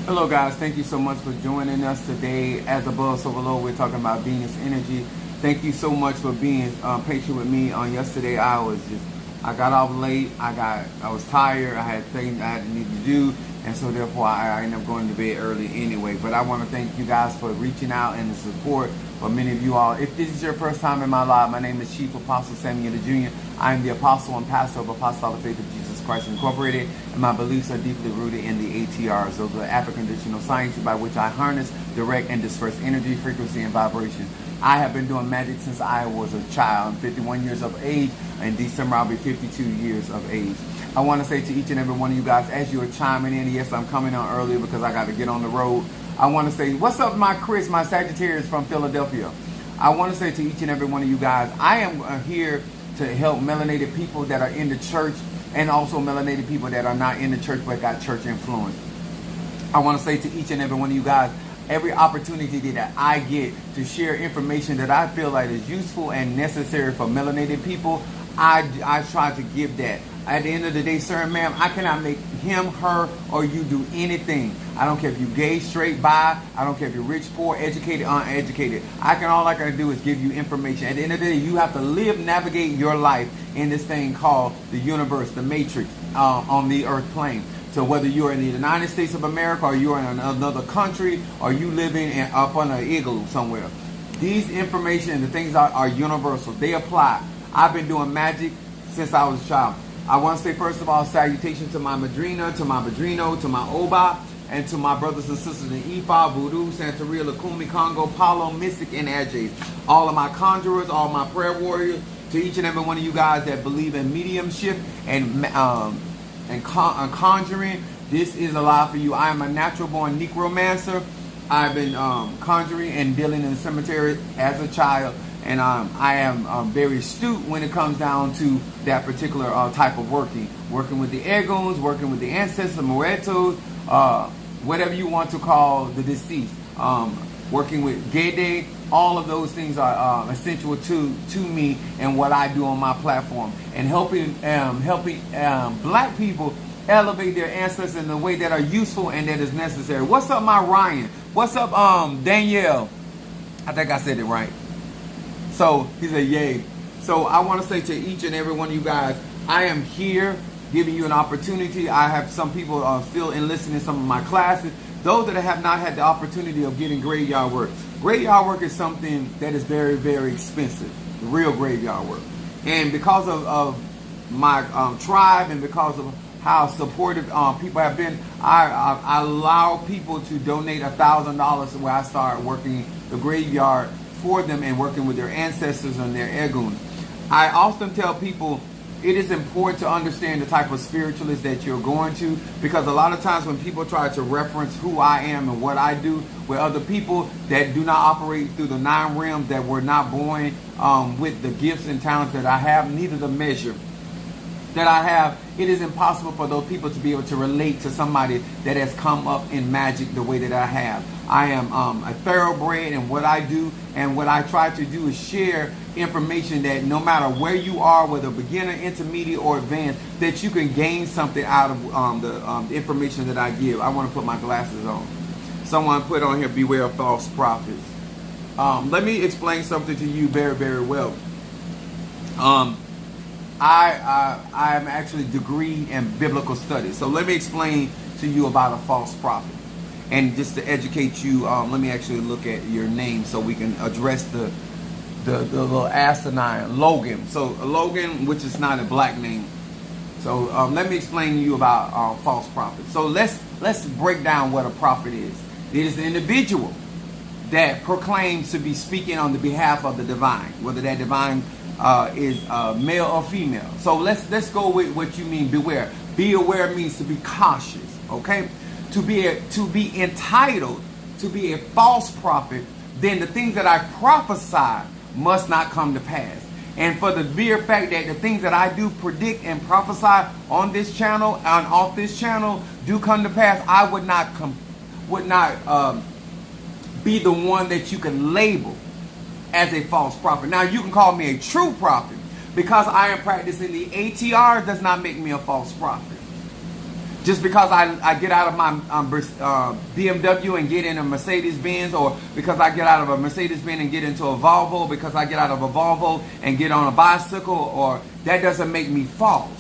Hello guys, thank you so much for joining us today. As above, so below, we're talking about Venus energy. Thank you so much for being patient with me on yesterday. I got off late. I was tired. I had things I had to need to do, and so therefore I ended up going to bed early anyway. But I want to thank you guys for reaching out and the support for many of you all. If this is your first time in my life, my name is Chief Apostle Samuel Jr. I am the apostle and pastor of Apostolic Faith of Jesus Christ Incorporated, and my beliefs are deeply rooted in the ATRs, those are African traditional sciences by which I harness, direct, and disperse energy, frequency, and vibration. I have been doing magic since I was a child. I'm 51 years of age. In December, I'll be 52 years of age. I want to say to each and every one of you guys, as you are chiming in, yes, I'm coming on earlier because I got to get on the road. I want to say, what's up, my Chris, my Sagittarius from Philadelphia. I want to say to each and every one of you guys, I am here to help melanated people that are in the church and also melanated people that are not in the church but got church influence. I want to say to each and every one of you guys, every opportunity that I get to share information that I feel like is useful and necessary for melanated people, I try to give that. At the end of the day, sir and ma'am, I cannot make him, her, or you do anything. I don't care if you're gay, straight, bi. I don't care if you're rich, poor, educated, uneducated. All I can do is give you information. At the end of the day, you have to live, navigate your life in this thing called the universe, the matrix, on the earth plane. So whether you're in the United States of America or you're in another country or you living up on an igloo somewhere, these information and the things are universal. They apply. I've been doing magic since I was a child. I want to say, first of all, salutation to my Madrina, to my Padrino, to my Oba, and to my brothers and sisters in Ifa, Voodoo, Santeria, Lakumi, Congo, Palo, Mystic, and Ajay. All of my conjurers, all my prayer warriors, to each and every one of you guys that believe in mediumship and conjuring, this is a lot for you. I am a natural-born necromancer. I've been conjuring and dealing in the cemetery as a child. And I am very astute when it comes down to that particular type of working with the Eguns, working with the ancestors, Moretos, whatever you want to call the deceased. Working with Gede, all of those things are essential to me and what I do on my platform. And helping black people elevate their ancestors in the way that are useful and that is necessary. What's up, my Ryan? What's up, Danielle? I think I said it right. So he said, yay. So I want to say to each and every one of you guys, I am here giving you an opportunity. I have some people still enlisting in some of my classes. Those that have not had the opportunity of getting graveyard work. Graveyard work is something that is very, very expensive. Real graveyard work. And because of my tribe and because of how supportive people have been, I allow people to donate $1,000 where I start working the graveyard for them and working with their ancestors and their Egun. I often tell people it is important to understand the type of spiritualist that you're going to, because a lot of times when people try to reference who I am and what I do with other people that do not operate through the 9 realms, that were not born with the gifts and talents that I have, neither the measure that I have, it is impossible for those people to be able to relate to somebody that has come up in magic the way that I have. I am a thoroughbred in what I do, and what I try to do is share information that no matter where you are, whether beginner, intermediate, or advanced, that you can gain something out of the information that I give. I want to put my glasses on. Someone put on here, beware of false prophets. Let me explain something to you very, very well. I am actually degree in biblical studies. So let me explain to you about a false prophet. And just to educate you, let me actually look at your name so we can address the little asinine Logan. So Logan, which is not a black name. So let me explain to you about false prophets. So let's break down what a prophet is. It is an individual that proclaims to be speaking on the behalf of the divine, whether that divine is male or female. So let's go with what you mean. Beware. Be aware means to be cautious. Okay. To be entitled to be a false prophet, then the things that I prophesy must not come to pass. And for the mere fact that the things that I do predict and prophesy on this channel and off this channel do come to pass, I would not be the one that you can label as a false prophet. Now you can call me a true prophet, because I am practicing the ATR does not make me a false prophet. Just because I get out of my BMW and get in a Mercedes Benz, or because I get out of a Mercedes Benz and get into a Volvo, because I get out of a Volvo and get on a bicycle, or that doesn't make me false.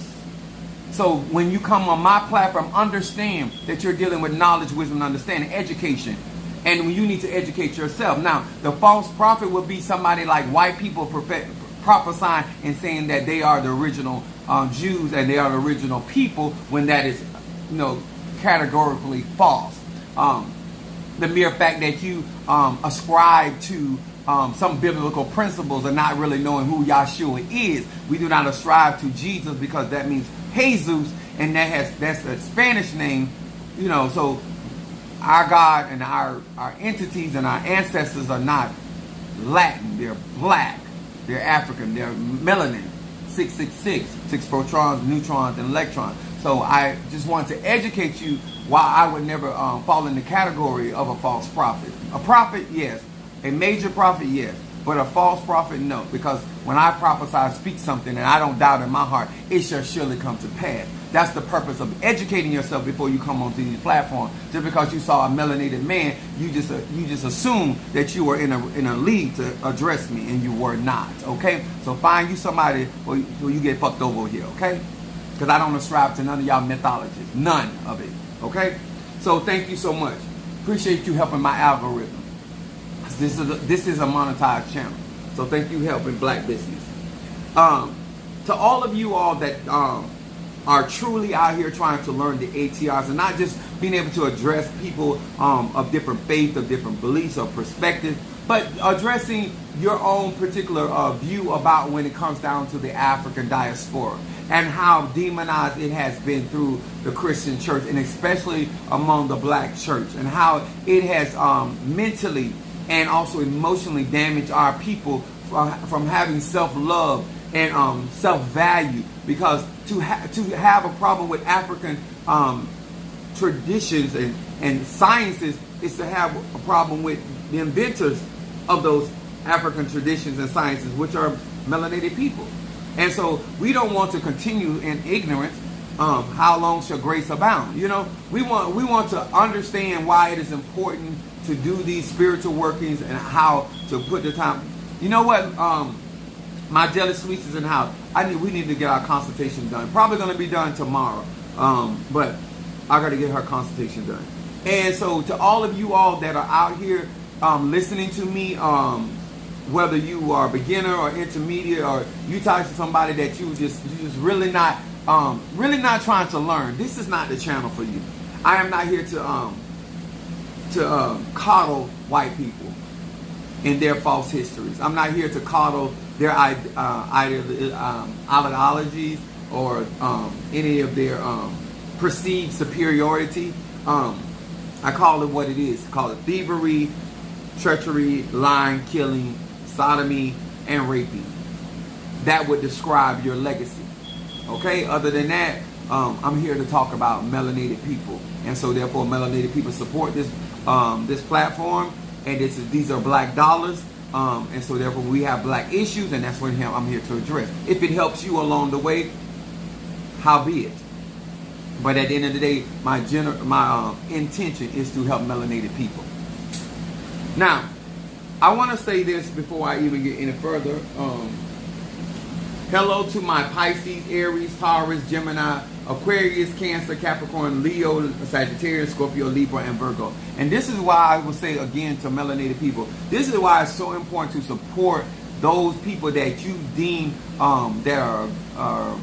So when you come on my platform, understand that you're dealing with knowledge, wisdom, understanding, education. And you need to educate yourself. Now, the false prophet would be somebody like white people prophesying and saying that they are the original Jews and they are the original people, when that is, categorically false. The mere fact that you ascribe to some biblical principles and not really knowing who Yahshua is. We do not ascribe to Jesus because that means Jesus, and that's a Spanish name, so our God and our entities and our ancestors are not Latin. They're black. They're African. They're melanin. 666, 6 protons, neutrons, and electrons. So I just want to educate you why I would never fall in the category of a false prophet. A prophet, yes. A major prophet, yes. But a false prophet, no. Because when I prophesy, speak something, and I don't doubt in my heart, it shall surely come to pass. That's the purpose of educating yourself before you come onto these platforms. Just because you saw a melanated man, you just assume that you were in a league to address me, and you were not. Okay? So find you somebody who you get fucked over here. Okay? Because I don't ascribe to none of y'all mythologies. None of it. Okay? So thank you so much. Appreciate you helping my algorithm. This is a monetized channel. So thank you helping black business. To all of you all that are truly out here trying to learn the ATRs and not just being able to address people of different faith, of different beliefs or perspectives, but addressing your own particular view about when it comes down to the African diaspora and how demonized it has been through the Christian church, and especially among the black church, and how it has mentally and also emotionally damaged our people from having self-love and self-value. Because to have a problem with African traditions and sciences is to have a problem with the inventors of those African traditions and sciences, which are melanated people. And so we don't want to continue in ignorance. How long shall grace abound? We want to understand why it is important to do these spiritual workings and how to put the time. You know what? My jelly sweets is in the house. We need to get our consultation done. Probably going to be done tomorrow. But I got to get her consultation done. And so to all of you all that are out here listening to me, whether you are a beginner or intermediate, or you talk to somebody that you just really not trying to learn, this is not the channel for you. I am not here to coddle white people in their false histories. I'm not here to coddle their ideologies or any of their perceived superiority. I call it what it is. I call it thievery, treachery, lying, killing, sodomy, and raping. That would describe your legacy. Okay? Other than that, I'm here to talk about melanated people. And so therefore melanated people support this platform, and these are black dollars, and so therefore we have black issues, and that's what I'm here to address. If it helps you along the way, how be it. But at the end of the day, my intention is to help melanated people. Now, I want to say this before I even get any further. Hello to my Pisces, Aries, Taurus, Gemini, Aquarius, Cancer, Capricorn, Leo, Sagittarius, Scorpio, Libra, and Virgo. And this is why I will say again to melanated people, this is why it's so important to support those people that you deem that are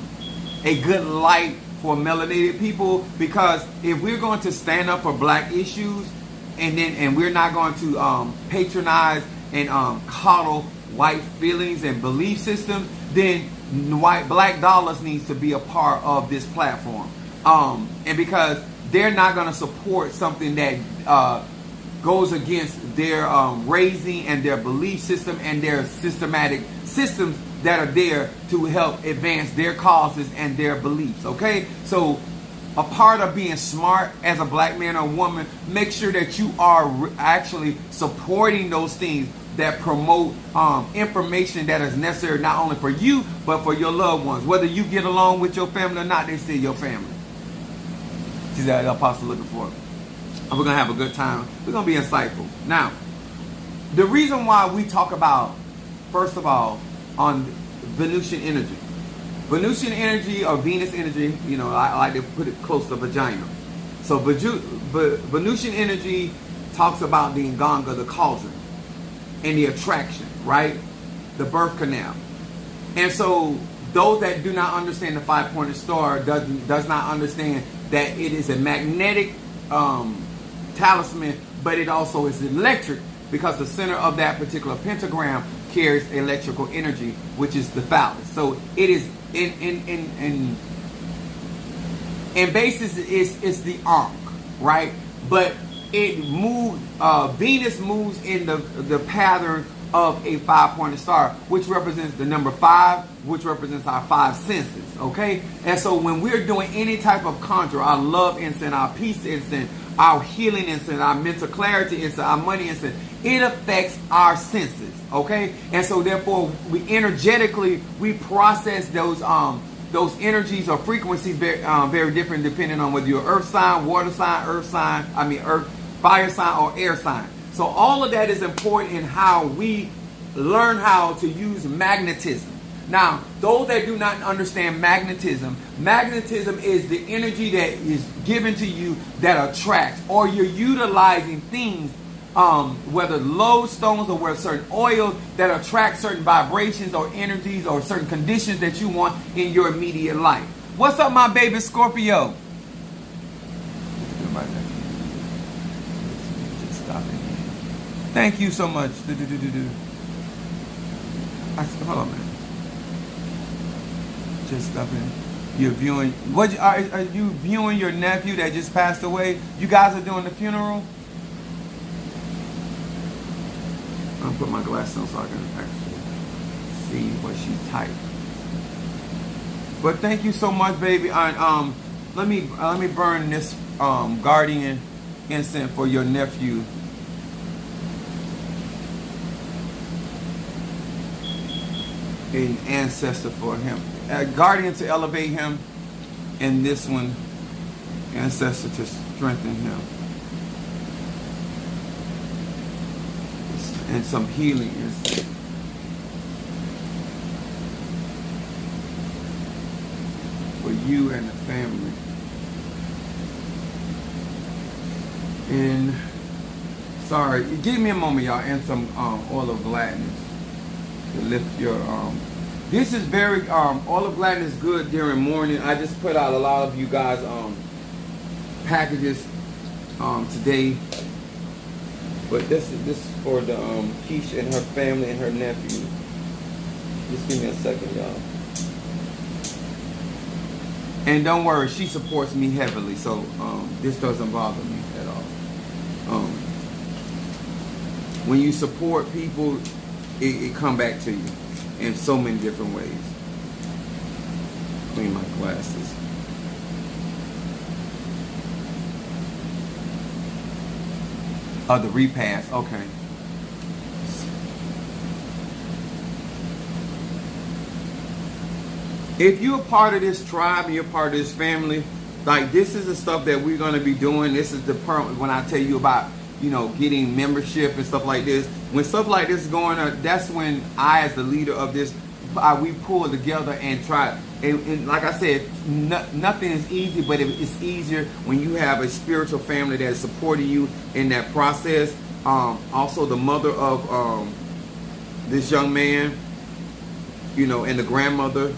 a good light for melanated people. Because if we're going to stand up for black issues and we're not going to patronize and coddle white feelings and belief systems, then black dollars needs to be a part of this platform. And because they're not going to support something that goes against their raising and their belief system and their systematic systems that are there to help advance their causes and their beliefs. Okay? So a part of being smart as a black man or woman, make sure that you are actually supporting those things that promote information that is necessary not only for you, but for your loved ones. Whether you get along with your family or not, they're still your family. She's at the apostle looking for her. And we're going to have a good time. We're going to be insightful. Now, the reason why we talk about, first of all, on Venusian energy. Venusian energy or Venus energy, you know, I like to put it close to vagina. So Venusian energy talks about the Nganga, the cauldron, and the attraction, right? The birth canal. And so those that do not understand the five-pointed star does not understand that it is a magnetic talisman, but it also is electric, because the center of that particular pentagram carries electrical energy, which is the phallus. So it is in basis is the arc, right? But it moves. Venus moves in the pattern of a five-pointed star, which represents the number 5, which represents our 5 senses. Okay, and so when we're doing any type of conjure, our love incense, our peace incense, our healing incense, our mental clarity incense, our money incense, it affects our senses. Okay, and so therefore we energetically process those energies or frequencies very different depending on whether you're earth sign, water sign, earth, fire sign, or air sign. So all of that is important in how we learn how to use magnetism. Now, those that do not understand magnetism is the energy that is given to you that attracts, or you're utilizing things, whether lodestones or whether certain oils that attract certain vibrations or energies or certain conditions that you want in your immediate life. What's up, my baby Scorpio? Just stop it. Thank you so much. Hold on, man. Just stop in. You're viewing. Are you viewing your nephew that just passed away? You guys are doing the funeral? I'll put my glasses on so I can actually see what she typed. But thank you so much, baby. Let me burn this guardian incense for your nephew. An ancestor for him. A guardian to elevate him, and this one, ancestor to strengthen him. And some healing is for you and the family. And sorry, give me a moment, y'all, and some oil of gladness to lift your this is very oil of gladness is good during morning. I just put out a lot of you guys packages today. But this is for the Keisha and her family and her nephew. Just give me a second, y'all. And don't worry, she supports me heavily, so this doesn't bother me at all. When you support people, it come back to you in so many different ways. Clean my glasses. The repass, okay. If you're a part of this tribe and you're part of this family, like this is the stuff that we're going to be doing. This is the when I tell you about, getting membership and stuff like this. When stuff like this is going on, that's when I, as the leader of this, we pull together and try. And like I said, nothing is easy, but it's easier when you have a spiritual family that is supporting you in that process. Also, the mother of this young man, and the grandmother,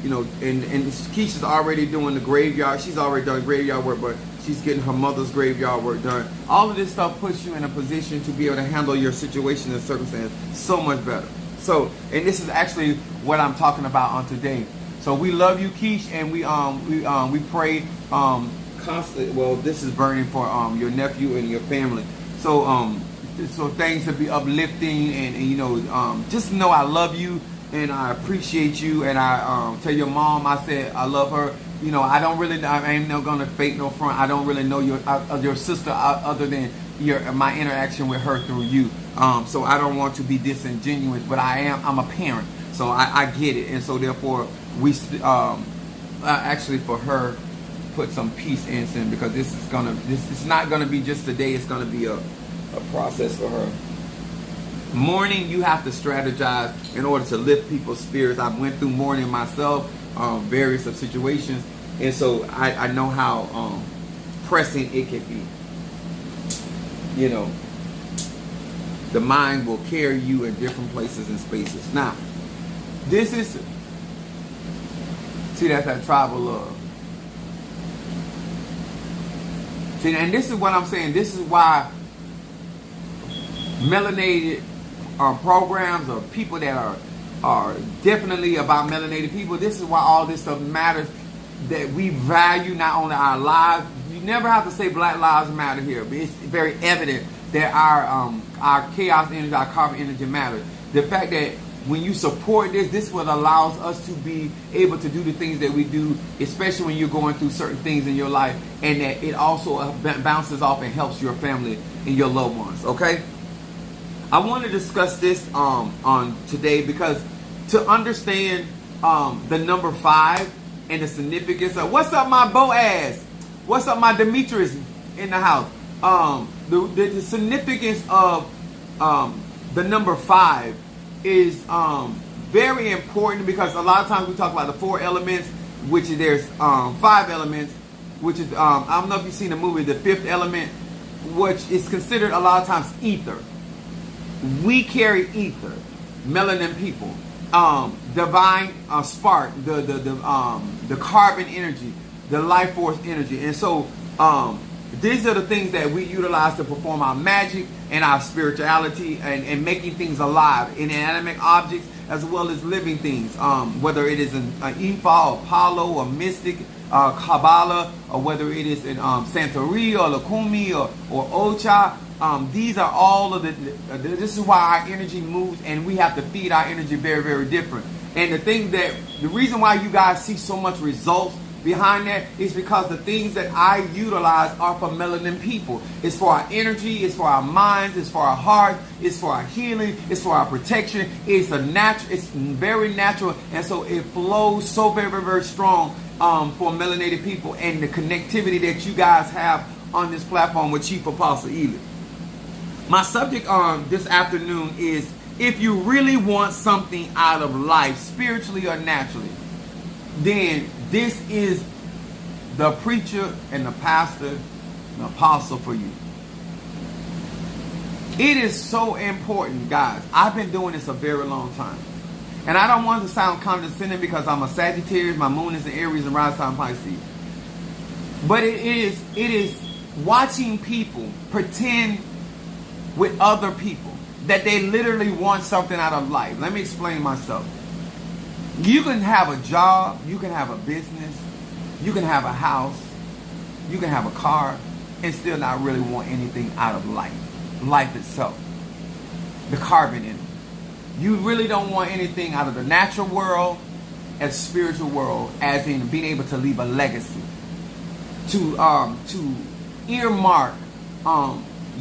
and Keisha's already doing the graveyard. She's already done graveyard work, but she's getting her mother's graveyard work done. All of this stuff puts you in a position to be able to handle your situation and circumstance so much better. So, and this is actually what I'm talking about on today. So we love you, Keish, and we pray constantly. Well, this is burning for your nephew and your family. So so things to be uplifting, and just know I love you and I appreciate you, and I tell your mom I said I love her. I ain't gonna fake no front. I don't really know your sister other than my interaction with her through you. So I don't want to be disingenuous, but I'm a parent, so I get it, and so therefore we actually for her, put some peace in sin, because this it's not gonna be just today. It's gonna be a process for her. Mourning, you have to strategize in order to lift people's spirits. I went through mourning myself, various of situations, and so I know how pressing it can be. You know, the mind will carry you in different places and spaces. Now, this is, see, that's that tribal love. See, and this is what I'm saying. This is why melanated programs, or people that are definitely about melanated people, this is why all this stuff matters, that we value not only our lives. You never have to say Black Lives Matter here, but it's very evident that our chaos energy, our carbon energy matters. The fact that when you support this is what allows us to be able to do the things that we do, especially when you're going through certain things in your life, and that it also bounces off and helps your family and your loved ones. Okay, I want to discuss this on today, because to understand the number 5 and the significance of, what's up my Boaz, what's up my Demetrius in the house, the significance of the number 5 is very important, because a lot of times we talk about the 4 elements, which is there's 5 elements, which is I don't know if you've seen the movie The Fifth Element, which is considered a lot of times ether. We carry ether, melanin people, divine spark, the carbon energy, the life force energy, and so these are the things that we utilize to perform our magic and our spirituality, and making things alive, inanimate objects as well as living things, whether it is an Ifa, Apollo, or mystic, Kabbalah, or whether it is in Santeria or Lakumi or Ocha. These are all of this is why our energy moves, and we have to feed our energy very, very different. And the reason why you guys see so much results behind that is because the things that I utilize are for melanin people. It's for our energy, it's for our minds, it's for our heart, it's for our healing, it's for our protection. It's very natural, and so it flows so very, very, very strong for melanated people, and the connectivity that you guys have on this platform with Chief Apostle Ely. My subject this afternoon is, if you really want something out of life, spiritually or naturally, then this is the preacher and the pastor, the apostle for you. It is so important, guys. I've been doing this a very long time. And I don't want to sound condescending, because I'm a Sagittarius, my moon is in Aries and rising sign Pisces. But it is watching people pretend with other people that they literally want something out of life. Let me explain myself. You can have a job, you can have a business, you can have a house, you can have a car, and still not really want anything out of life. Life itself. The carbon in it. You really don't want anything out of the natural world and spiritual world, as in being able to leave a legacy. To earmark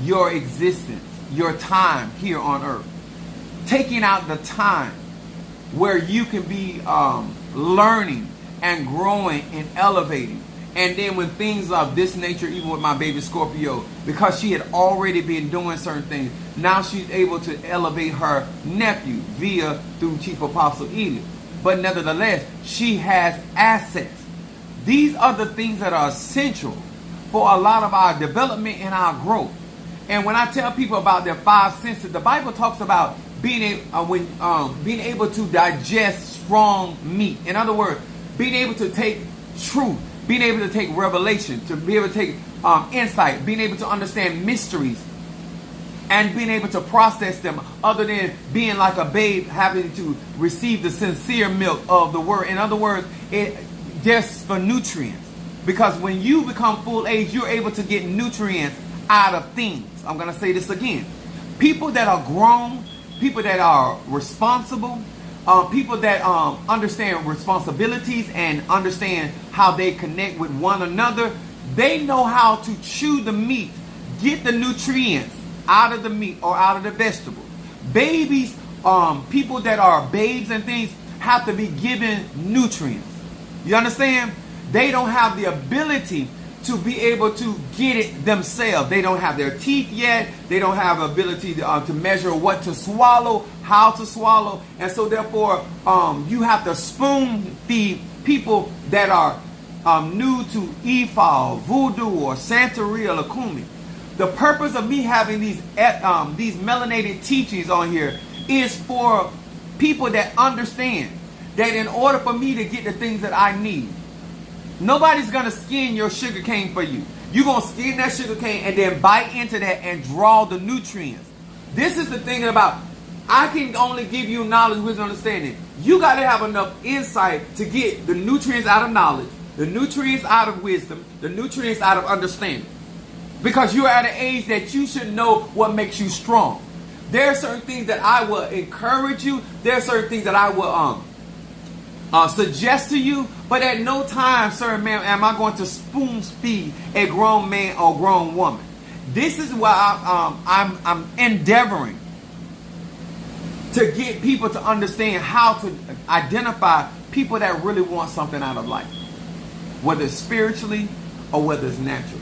your existence, your time here on earth. Taking out the time where you can be learning and growing and elevating. And then when things of this nature, even with my baby Scorpio, because she had already been doing certain things, now she's able to elevate her nephew through Chief Apostle Ely. But nevertheless, she has assets. These are the things that are essential for a lot of our development and our growth. And when I tell people about their 5 senses, the Bible talks about being able to digest strong meat. In other words, being able to take truth, being able to take revelation, to be able to take insight, being able to understand mysteries, and being able to process them, other than being like a babe having to receive the sincere milk of the word. In other words, it just for nutrients. Because when you become full age, you're able to get nutrients out of things. I'm going to say this again. People that are grown, people that are responsible, people that understand responsibilities and understand how they connect with one another, they know how to chew the meat, get the nutrients out of the meat or out of the vegetable. Babies, people that are babes and things, have to be given nutrients. You understand? they don't have the ability to be able to get it themselves. They don't have their teeth yet. They don't have ability to measure what to swallow, how to swallow. And so therefore, you have to spoon feed people that are new to Ifa, Voodoo, or Santeria, or Lakumi. The purpose of me having these melanated teachings on here is for people that understand that in order for me to get the things that I need, nobody's going to skin your sugar cane for you. You're going to skin that sugar cane and then bite into that and draw the nutrients. This is the thing about, I can only give you knowledge, wisdom, understanding. You got to have enough insight to get the nutrients out of knowledge, the nutrients out of wisdom, the nutrients out of understanding. Because you're at an age that you should know what makes you strong. There are certain things that I will encourage you. There are certain things that I will suggest to you. But at no time, sir and ma'am, am I going to spoon feed a grown man or grown woman. This is why I'm endeavoring to get people to understand how to identify people that really want something out of life. Whether it's spiritually or whether it's naturally.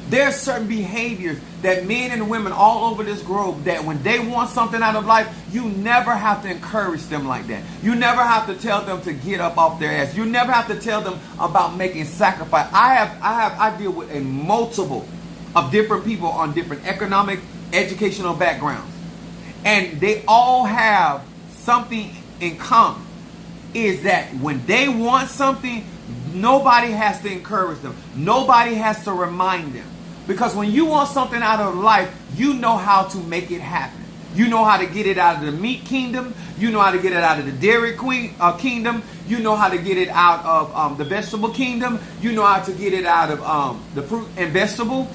There are certain behaviors that men and women all over this globe that when they want something out of life, you never have to encourage them like that. You never have to tell them to get up off their ass. You never have to tell them about making sacrifice. I deal with a multiple of different people on different economic, educational backgrounds. And they all have something in common. Is that when they want something, nobody has to encourage them. Nobody has to remind them. Because when you want something out of life, you know how to make it happen. You know how to get it out of the meat kingdom. You know how to get it out of the dairy kingdom. You know how to get it out of the vegetable kingdom. You know how to get it out of the fruit and vegetable.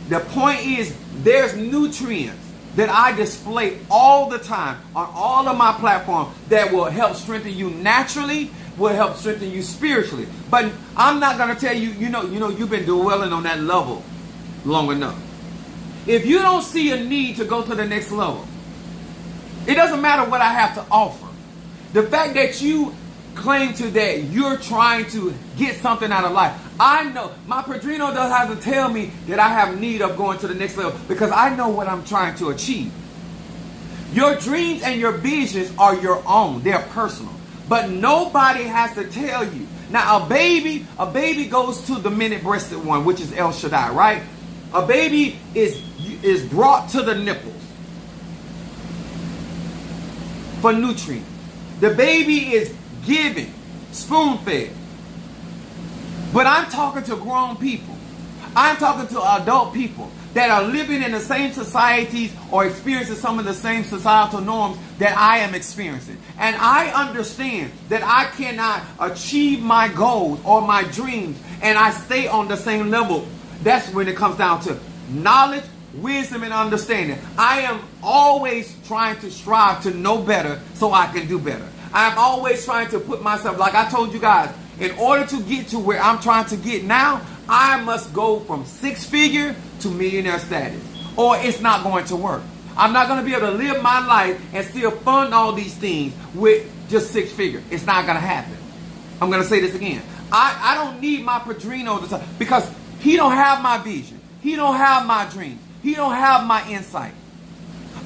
The point is, there's nutrients that I display all the time on all of my platforms that will help strengthen you naturally, will help strengthen you spiritually. But I'm not going to tell you, you've been dwelling on that level long enough. If you don't see a need to go to the next level, it doesn't matter what I have to offer. The fact that you claim to that you're trying to get something out of life, I know my Padrino doesn't have to tell me that I have need of going to the next level because I know what I'm trying to achieve. Your dreams and your visions are your own. They're personal. But nobody has to tell you. Now, a baby goes to the minute-breasted one, which is El Shaddai, right? A baby is brought to the nipples for nutrients. The baby is given, spoon-fed. But I'm talking to grown people. I'm talking to adult people that are living in the same societies or experiencing some of the same societal norms that I am experiencing. And I understand that I cannot achieve my goals or my dreams and I stay on the same level. That's when it comes down to knowledge, wisdom, and understanding. I am always trying to strive to know better so I can do better. I'm always trying to put myself, like I told you guys, in order to get to where I'm trying to get now, I must go from six-figure to millionaire status, or it's not going to work. I'm not going to be able to live my life and still fund all these things with just six-figure. It's not going to happen. I'm going to say this again. I don't need my Padrino because he don't have my vision. He don't have my dreams. He don't have my insight.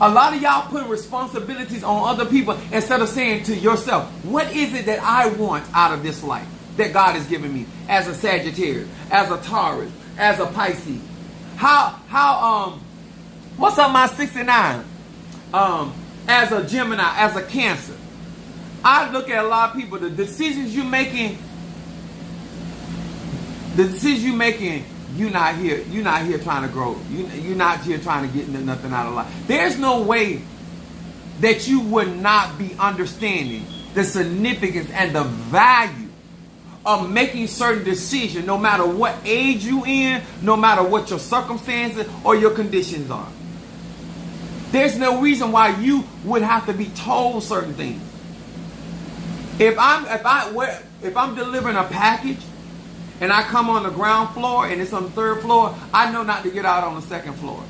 A lot of y'all put responsibilities on other people instead of saying to yourself, what is it that I want out of this life that God has given me as a Sagittarius, as a Taurus, as a Pisces? What's up my 69? As a Gemini, as a Cancer. I look at a lot of people, the decisions you're making, you're not here trying to grow. You're not here trying to get nothing out of life. There's no way that you would not be understanding the significance and the value of making certain decisions, no matter what age you in, no matter what your circumstances or your conditions are. There's no reason why you would have to be told certain things. If I'm delivering a package and I come on the ground floor and it's on the third floor, I know not to get out on the second floor.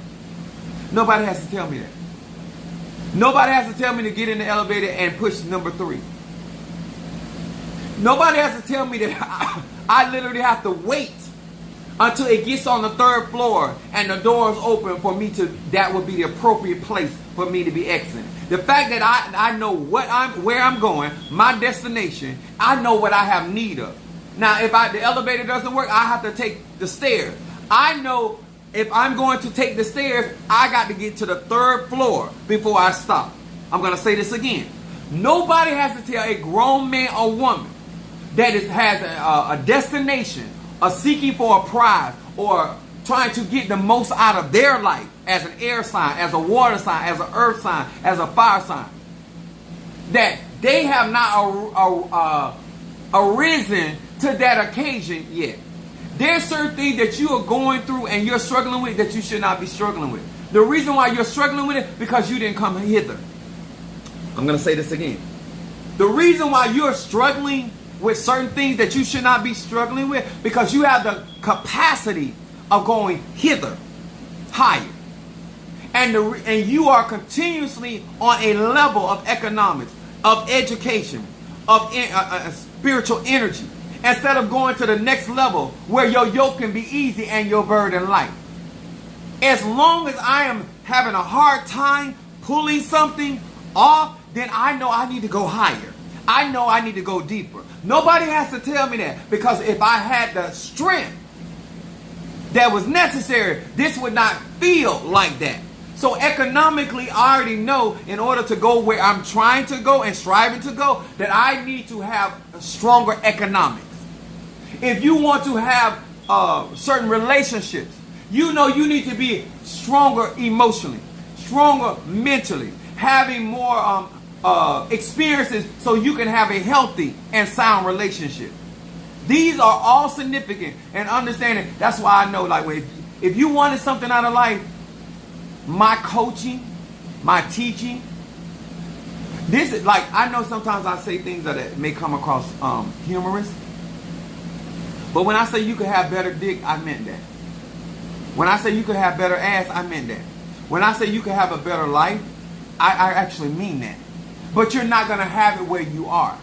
Nobody has to tell me that. Nobody has to tell me to get in the elevator and push number 3. Nobody has to tell me that I literally have to wait until it gets on the third floor and the doors open for me to, that would be the appropriate place for me to be exiting. The fact that I know where I'm going, my destination, I know what I have need of. Now, if the elevator doesn't work, I have to take the stairs. I know if I'm going to take the stairs, I got to get to the third floor before I stop. I'm going to say this again. Nobody has to tell a grown man or woman that has a destination, or seeking for a prize, or trying to get the most out of their life as an air sign, as a water sign, as an earth sign, as a fire sign, that they have not arisen to that occasion yet. There's certain things that you are going through and you're struggling with that you should not be struggling with. The reason why you're struggling with it, because you didn't come hither. I'm going to say this again. The reason why you're struggling with certain things that you should not be struggling with, because you have the capacity of going hither, higher. And you are continuously on a level of economics, of education, of spiritual energy, instead of going to the next level where your yoke can be easy and your burden light. As long as I am having a hard time pulling something off, then I know I need to go higher. I know I need to go deeper. Nobody has to tell me that, because if I had the strength that was necessary, this would not feel like that. So economically, I already know in order to go where I'm trying to go and striving to go, that I need to have stronger economics. If you want to have certain relationships, you know you need to be stronger emotionally, stronger mentally, having more experiences so you can have a healthy and sound relationship. These are all significant, and understanding. That's why I know, like, if you wanted something out of life, my coaching, my teaching, this is like, I know sometimes I say things that may come across humorous, but when I say you could have better dick, I meant that. When I say you could have better ass, I meant that. When I say you could have a better life, I actually mean that. But you're not going to have it where you are.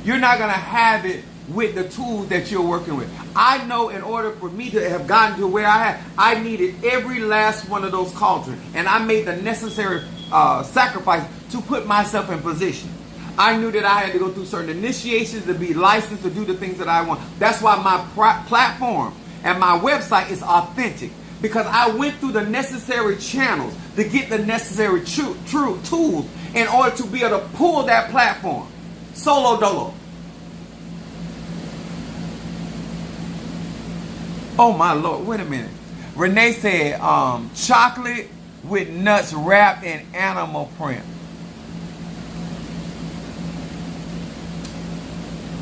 You're not going to have it with the tools that you're working with. I know in order for me to have gotten to where I had, I needed every last one of those cauldrons. And I made the necessary sacrifice to put myself in position. I knew that I had to go through certain initiations to be licensed to do the things that I want. That's why my platform and my website is authentic. Because I went through the necessary channels to get the necessary true tools in order to be able to pull that platform. Solo dolo. Oh my Lord, wait a minute. Renee said chocolate with nuts wrapped in animal print.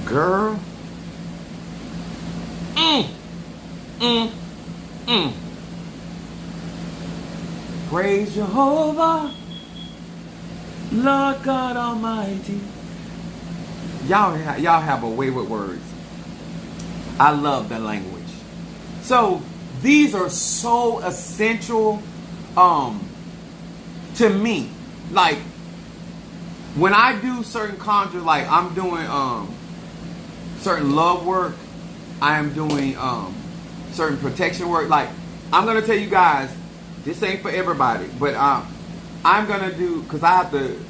Girl. Praise Jehovah, Lord God Almighty. Y'all have a way with words. I love the language. So these are so essential to me. Like when I do certain conjure, like I'm doing certain love work, I am doing certain protection work. Like I'm gonna tell you guys, this ain't for everybody, but I'm gonna do, because I have to.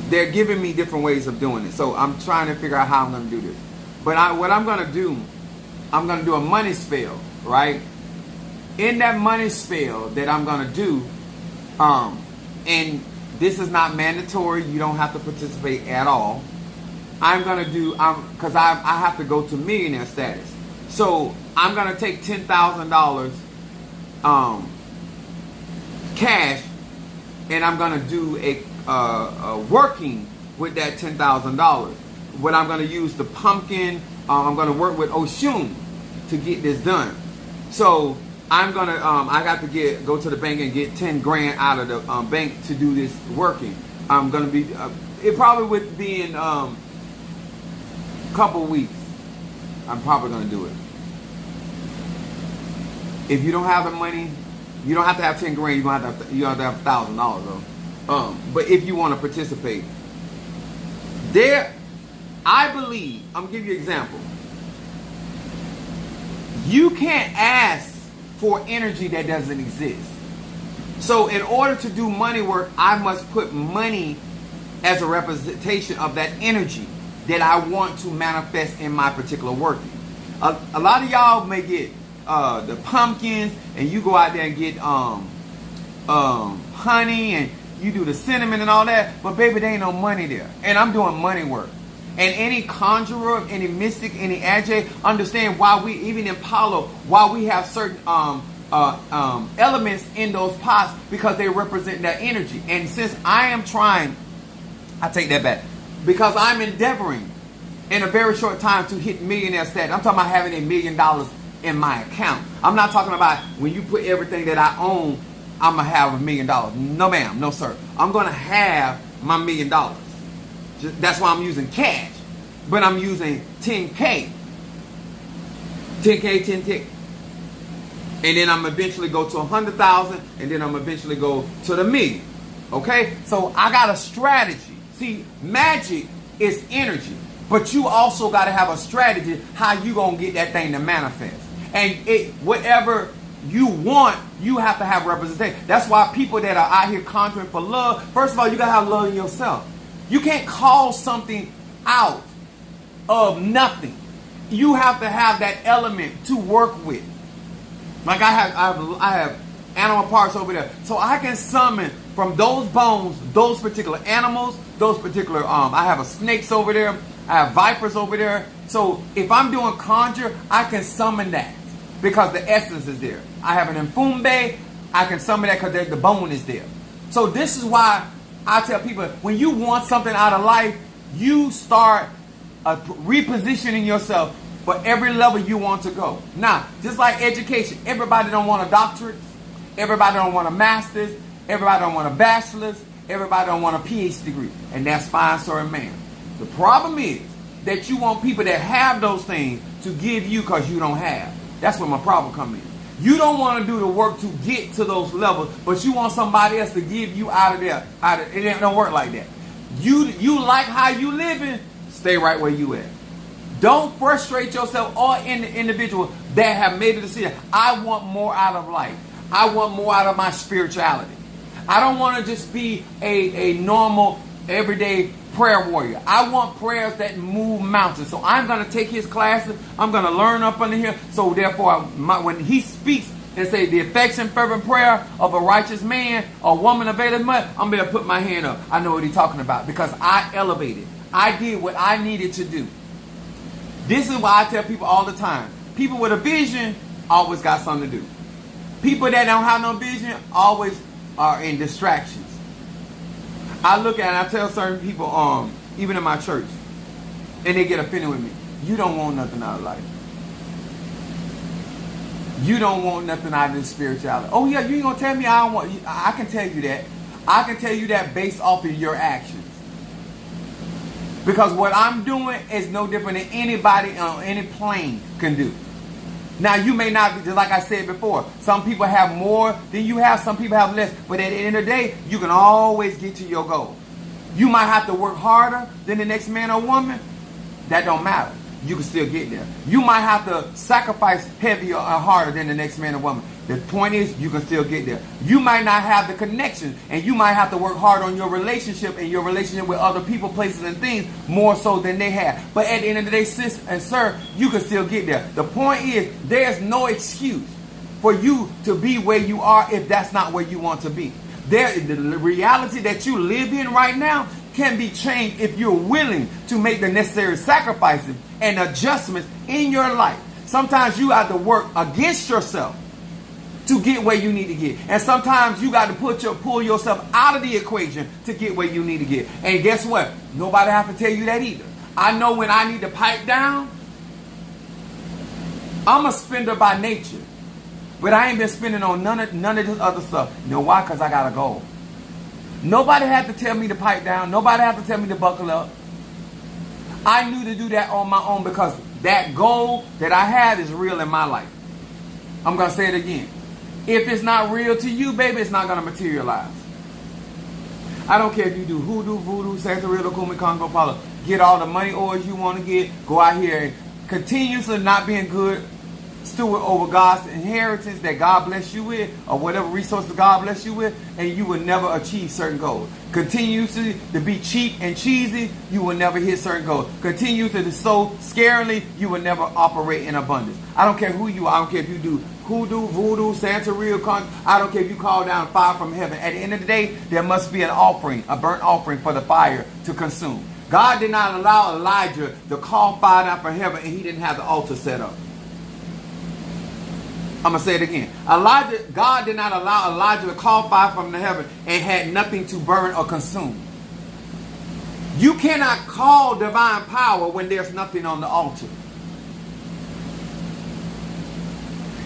They're giving me different ways of doing it, so I'm trying to figure out how I'm gonna do this. But what I'm gonna do, I'm gonna do a money spell, right? In that money spell that I'm gonna do, and this is not mandatory. You don't have to participate at all. I'm gonna do, because I have to go to millionaire status. So I'm gonna take $10,000 cash, and I'm gonna do a working with that $10,000. What I'm gonna use the pumpkin. I'm gonna work with Oshun to get this done. So I'm gonna I got to go to the bank and get 10 grand out of the bank to do this working. I'm gonna be it probably would be in couple weeks. I'm probably gonna do it. If you don't have the money, you don't have to have 10 grand. You have to have $1,000 though. But if you want to participate, there, I believe. I'm gonna give you an example. You can't ask for energy that doesn't exist. So in order to do money work, I must put money as a representation of that energy that I want to manifest in my particular working. A lot of y'all may get the pumpkins, and you go out there and get honey, and you do the cinnamon and all that, but baby, there ain't no money there. And I'm doing money work. And any conjurer, any mystic, any agi, understand why we, even in Palo, why we have certain elements in those pots, because they represent that energy. And since I am trying, I take that back, because I'm endeavoring in a very short time to hit millionaire status. I'm talking about having $1 million in my account. I'm not talking about when you put everything that I own, I'm going to have $1 million. No ma'am, no sir. I'm going to have my $1 million. That's why I'm using cash. But I'm using 10K. 10K, 10K. And then I'm eventually go to 100,000, and then I'm eventually go to the million. Okay? So I got a strategy. See, magic is energy. But you also got to have a strategy how you going to get that thing to manifest. And whatever you want, you have to have representation. That's why people that are out here conjuring for love, first of all, you got to have love in yourself. You can't call something out of nothing. You have to have that element to work with. Like I have animal parts over there. So I can summon from those bones, those particular animals, those particular, I have snakes over there. I have vipers over there. So if I'm doing conjure, I can summon that because the essence is there. I have an Mfumbe, I can summon that because the bone is there. So this is why I tell people, when you want something out of life, you start repositioning yourself for every level you want to go. Now, just like education, everybody don't want a doctorate, everybody don't want a master's, everybody don't want a bachelor's, everybody don't want a PhD degree, and that's fine, sir and ma'am. The problem is that you want people that have those things to give you because you don't have. That's where my problem comes in. You don't want to do the work to get to those levels, but you want somebody else to give you out of there. It don't work like that. You like how you living, stay right where you at. Don't frustrate yourself or in the individual that have made a decision. I want more out of life. I want more out of my spirituality. I don't want to just be a normal, everyday prayer warrior. I want prayers that move mountains. So I'm going to take his classes. I'm going to learn up under here. So therefore, when he speaks and say the effects and fervent prayer of a righteous man or woman availeth much, I'm going to put my hand up. I know what he's talking about because I elevated. I did what I needed to do. This is why I tell people all the time. People with a vision always got something to do. People that don't have no vision always are in distractions. I look at it and I tell certain people, even in my church, and they get offended with me. You don't want nothing out of life. You don't want nothing out of this spirituality. Oh yeah, you ain't gonna tell me I don't want. I can tell you that. I can tell you that based off of your actions. Because what I'm doing is no different than anybody on any plane can do. Now, you may not be, just like I said before, some people have more than you have, some people have less. But at the end of the day, you can always get to your goal. You might have to work harder than the next man or woman. That don't matter. You can still get there. You might have to sacrifice heavier or harder than the next man or woman. The point is, you can still get there. You might not have the connection, and you might have to work hard on your relationship and your relationship with other people, places, and things more so than they have. But at the end of the day, sis and sir, you can still get there. The point is, there's no excuse for you to be where you are if that's not where you want to be. The reality that you live in right now can be changed if you're willing to make the necessary sacrifices and adjustments in your life. Sometimes you have to work against yourself to get where you need to get. And sometimes you got to pull yourself out of the equation to get where you need to get. And guess what? Nobody have to tell you that either. I know when I need to pipe down, I'm a spender by nature. But I ain't been spending on none of this other stuff. You know why? Because I got a goal. Nobody had to tell me to pipe down. Nobody had to tell me to buckle up. I knew to do that on my own because that goal that I have is real in my life. I'm going to say it again. If it's not real to you, baby, it's not going to materialize. I don't care if you do hoodoo, voodoo, Santeria, Kumi, Congo, Palo. Get all the money orders you want to get. Go out here and continuously not being good steward over God's inheritance that God bless you with, or whatever resources God bless you with, and you will never achieve certain goals. Continue to be cheap and cheesy, you will never hit certain goals. Continue to sow scarcely, you will never operate in abundance. I don't care who you are. I don't care if you do hoodoo, voodoo, Santeria, I don't care if you call down fire from heaven. At the end of the day, there must be an offering, a burnt offering for the fire to consume. God did not allow Elijah to call fire down from heaven, and he didn't have the altar set up. I'm going to say it again. God did not allow Elijah to call fire from the heaven and had nothing to burn or consume. You cannot call divine power when there's nothing on the altar.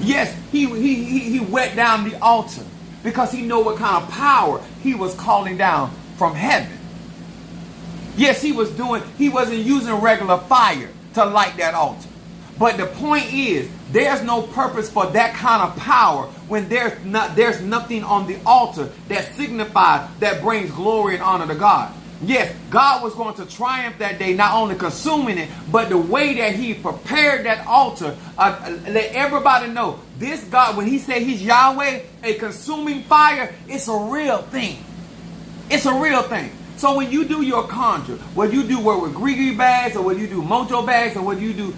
Yes, he wet down the altar because he knew what kind of power he was calling down from heaven. Yes, he wasn't using regular fire to light that altar. But the point is, there's no purpose for that kind of power when there's nothing on the altar that signifies, that brings glory and honor to God. Yes, God was going to triumph that day, not only consuming it, but the way that he prepared that altar, let everybody know, this God, when he said he's Yahweh, a consuming fire, it's a real thing. It's a real thing. So when you do your conjure, whether you do work with Grigri bags, or whether you do mojo bags, or whether you do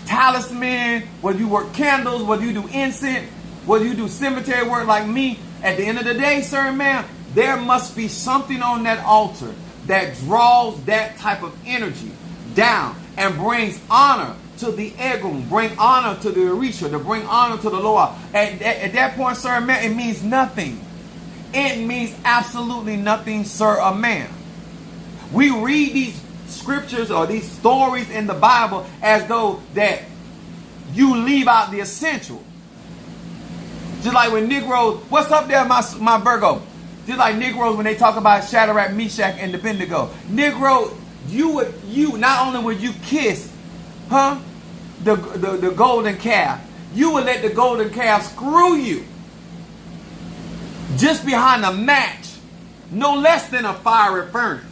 talisman, whether you work candles, whether you do incense, whether you do cemetery work like me, at the end of the day, sir and ma'am, there must be something on that altar that draws that type of energy down and brings honor to the Egun, bring honor to the Orisha, to bring honor to the Lord. At that point, sir and ma'am, it means nothing. It means absolutely nothing, sir or ma'am. We read these scriptures or these stories in the Bible as though that you leave out the essential. Just like when Negroes, what's up there, my Virgo? Just like Negroes when they talk about Shadrach, Meshach, and Abednego. Negro, you not only would you kiss, the golden calf, you would let the golden calf screw you just behind a match, no less than a fiery furnace.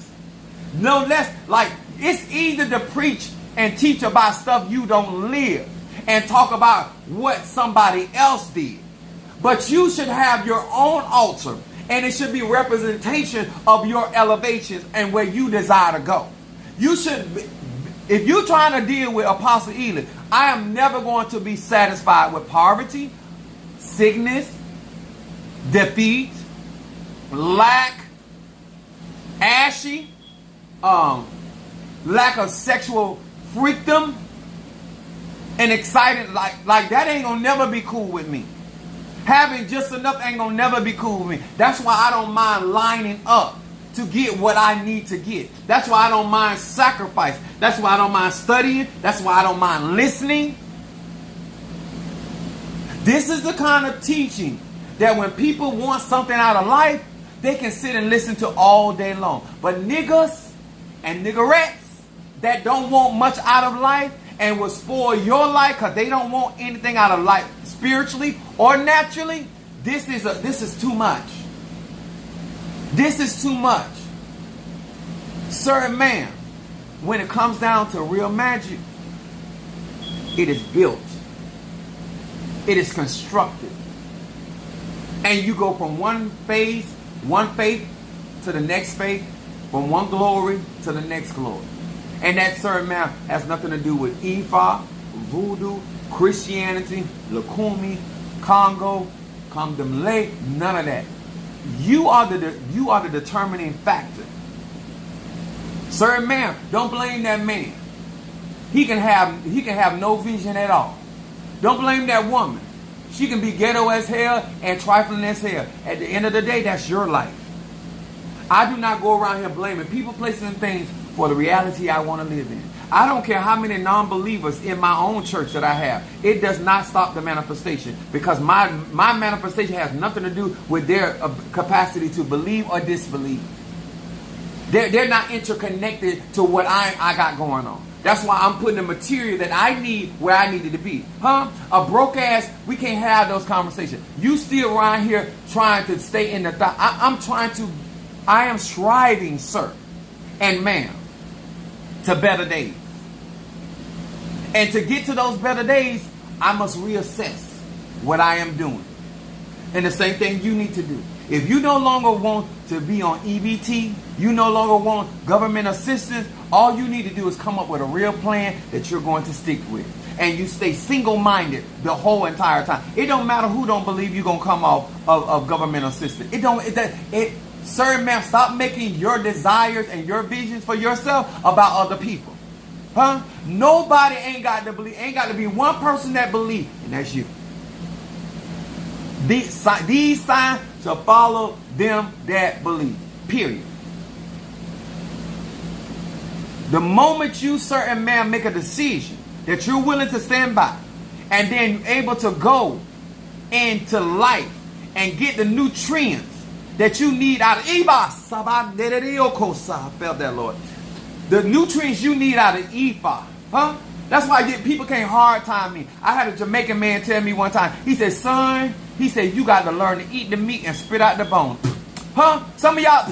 No less, like, it's easy to preach and teach about stuff you don't live and talk about what somebody else did. But you should have your own altar, and it should be representation of your elevations and where you desire to go. You should, if you're trying to deal with Apostle Ely, I am never going to be satisfied with poverty, sickness, defeat, lack, ashy, lack of sexual freedom, and excited, like that ain't gonna never be cool with me. Having just enough ain't gonna never be cool with me. That's why I don't mind lining up to get what I need to get. That's why I don't mind sacrifice. That's why I don't mind studying. That's why I don't mind listening. This is the kind of teaching that when people want something out of life, they can sit and listen to all day long. But niggas and niggerettes that don't want much out of life and will spoil your life because they don't want anything out of life spiritually or naturally, this is too much. This is too much. Sir and ma'am, when it comes down to real magic, it is built. It is constructed. And you go from one faith to the next faith, from one glory to the next glory. And that, sir and ma'am, has nothing to do with Ifa, voodoo, Christianity, Lakumi, Congo, Kamdemle, none of that. You are the determining factor. Sir and ma'am, don't blame that man. He can have no vision at all. Don't blame that woman. She can be ghetto as hell and trifling as hell. At the end of the day, that's your life. I do not go around here blaming people, places, and things for the reality I want to live in. I don't care how many non-believers in my own church that I have. It does not stop the manifestation, because my manifestation has nothing to do with their capacity to believe or disbelieve. They're not interconnected to what I got going on. That's why I'm putting the material that I need where I needed to be. A broke ass, we can't have those conversations. You still around here trying to stay in the thought. I am striving, sir and ma'am, to better days. And to get to those better days, I must reassess what I am doing. And the same thing you need to do. If you no longer want to be on EBT, you no longer want government assistance, all you need to do is come up with a real plan that you're going to stick with. And you stay single-minded the whole entire time. It don't matter who don't believe you're going to come off of government assistance. Sir, ma'am, stop making your desires and your visions for yourself about other people. Huh? Nobody ain't got to be one person that believes, and that's you. These signs shall follow them that believe. Period. The moment you, sir and ma'am, make a decision that you're willing to stand by, and then you're able to go into life and get the nutrients that you need out of I felt that, Lord. The nutrients you need out of Ephah. Huh? That's why people can't hard time me. I had a Jamaican man tell me one time. He said, son, he said, you got to learn to eat the meat and spit out the bone. Huh? Some of y'all,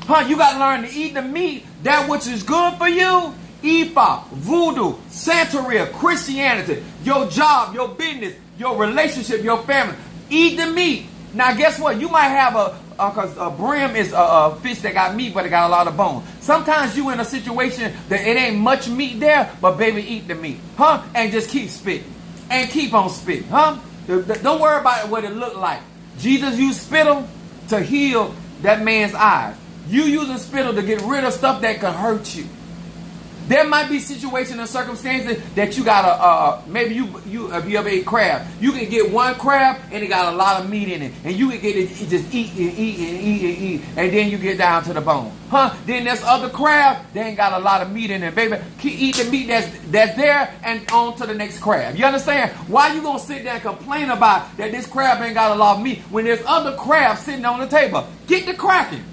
huh? You got to learn to eat the meat, that which is good for you. Ephah, voodoo, Santeria, Christianity, your job, your business, your relationship, your family. Eat the meat. Now, guess what? You might have because a brim is a fish that got meat, but it got a lot of bone. Sometimes you in a situation that it ain't much meat there, but baby, eat the meat. Huh? And just keep spitting. And keep on spitting. Huh? Don't worry about what it looked like. Jesus used spittle to heal that man's eyes. You using spittle to get rid of stuff that can hurt you. There might be situations and circumstances that you gotta maybe you if you ever ate crab, you can get one crab and it got a lot of meat in it, and you can get it just eat, and then you get down to the bone, huh? Then there's other crab they ain't got a lot of meat in it, baby. Eat the meat that's there and on to the next crab. You understand? Why you gonna sit there and complain about that this crab ain't got a lot of meat when there's other crabs sitting on the table? Get the cracking.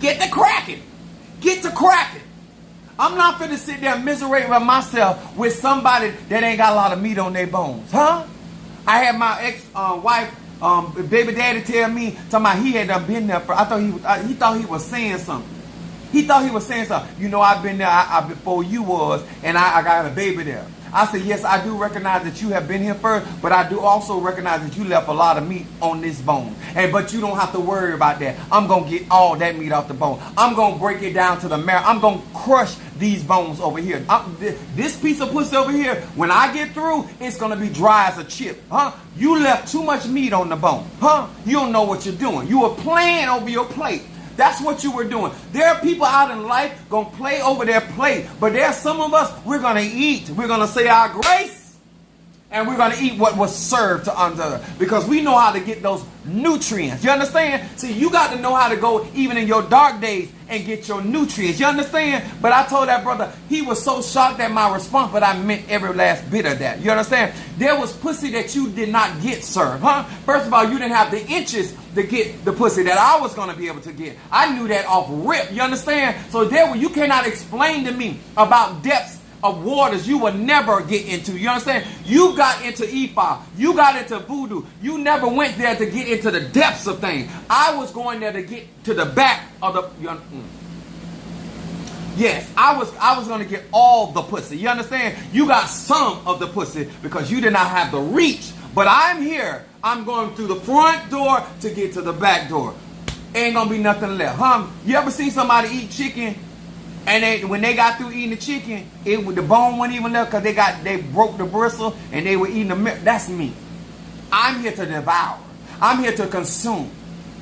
Get the cracking. Get to cracking. I'm not finna sit there and miserate with myself with somebody that ain't got a lot of meat on their bones, huh? I had my ex-wife, baby daddy tell me, talking about he had done been there for, he thought he was saying something. He thought he was saying something. You know, I've been there before you was, and I got a baby there. I said, yes, I do recognize that you have been here first, but I do also recognize that you left a lot of meat on this bone. But you don't have to worry about that. I'm going to get all that meat off the bone. I'm going to break it down to the marrow. I'm going to crush these bones over here. This piece of pussy over here, when I get through, it's going to be dry as a chip. Huh? You left too much meat on the bone. Huh? You don't know what you're doing. You were playing over your plate. That's what you were doing. There are people out in life going to play over their plate. But there's some of us, we're going to eat. We're going to say our grace. And we're going to eat what was served to us. Because we know how to get those nutrients. You understand? See, you got to know how to go even in your dark days and get your nutrients. You understand? But I told that brother, he was so shocked at my response, but I meant every last bit of that. You understand? There was pussy that you did not get served. Huh? First of all, you didn't have the inches to get the pussy that I was going to be able to get. I knew that off rip. You understand? So there, you cannot explain to me about depths of waters you will never get into. You understand? You got into Ephah. You got into voodoo. You never went there to get into the depths of things. I was going there to get to the back of the... Yes, I was going to get all the pussy. You understand? You got some of the pussy because you did not have the reach. But I'm here. I'm going through the front door to get to the back door. Ain't going to be nothing left. Huh? You ever seen somebody eat chicken? And when they got through eating the chicken, the bone wasn't even left because they broke the bristle and they were eating the milk. That's me. I'm here to devour. I'm here to consume.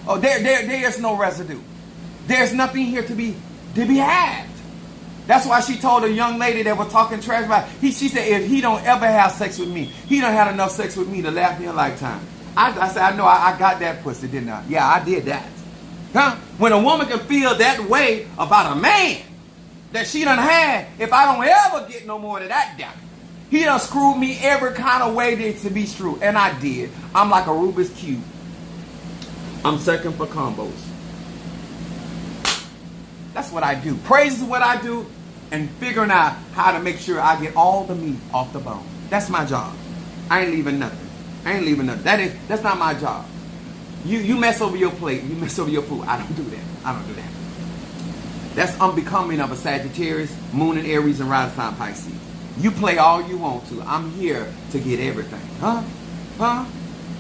Oh, there is no residue. There's nothing here to be had. That's why she told a young lady that was talking trash about. She said, if he don't ever have sex with me, he don't have enough sex with me to last me a lifetime. I said, I know, I got that pussy, didn't I? Yeah, I did that. Huh? When a woman can feel that way about a man that she done had, if I don't ever get no more of that guy, he done screwed me every kind of way that to be screwed. And I did. I'm like a Rubik's Cube. I'm second for combos. That's what I do. Praise is what I do, and figuring out how to make sure I get all the meat off the bone. That's my job. I ain't leaving nothing. I ain't leaving nothing. That's not my job. You mess over your plate. You mess over your food. I don't do that. I don't do that. That's unbecoming of a Sagittarius, Moon in Aries, and Rising sign Pisces. You play all you want to. I'm here to get everything. Huh? Huh?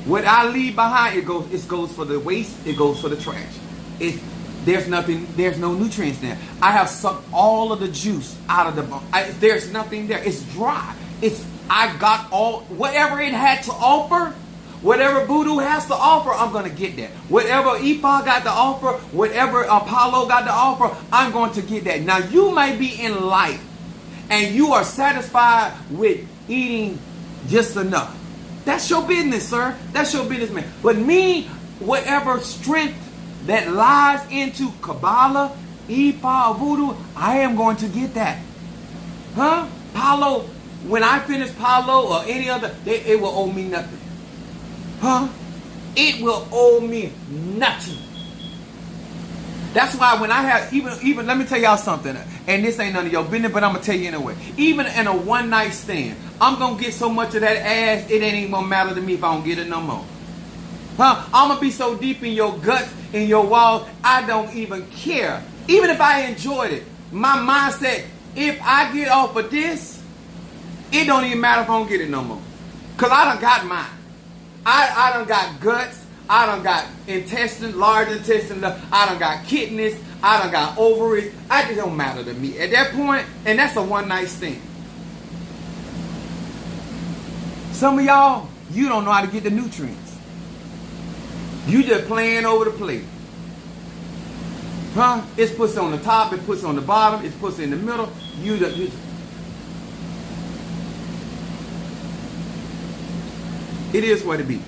What I leave behind, it goes for the waste, it goes for the trash. There's no nutrients there. I have sucked all of the juice out of the bone. There's nothing there. It's dry. I got all, whatever it had to offer, whatever voodoo has to offer, I'm going to get that. Whatever Ifa got to offer, whatever Apollo got to offer, I'm going to get that. Now, you may be in life and you are satisfied with eating just enough. That's your business, sir. That's your business, man. But me, whatever strength that lies into Kabbalah, Ifa, voodoo, I am going to get that. Huh? Palo, when I finish Palo or any other, it will owe me nothing. Huh? It will owe me nothing. That's why when I have, even let me tell y'all something, and this ain't none of your business, but I'm going to tell you anyway. Even in a one night stand, I'm going to get so much of that ass, it ain't even going to matter to me if I don't get it no more. Huh? I'm going to be so deep in your guts, in your walls, I don't even care. Even if I enjoyed it, my mindset, if I get off of this, it don't even matter if I don't get it no more. Because I done got mine. I done got guts. I done got intestine, large intestine. I done got kidneys. I done got ovaries. It just don't matter to me. At that point, and that's a one night stand. Some of y'all, you don't know how to get the nutrients. You just playing over the plate. Huh? It's pussy on the top, it's pussy on the bottom, it's pussy in the middle. It is what it be.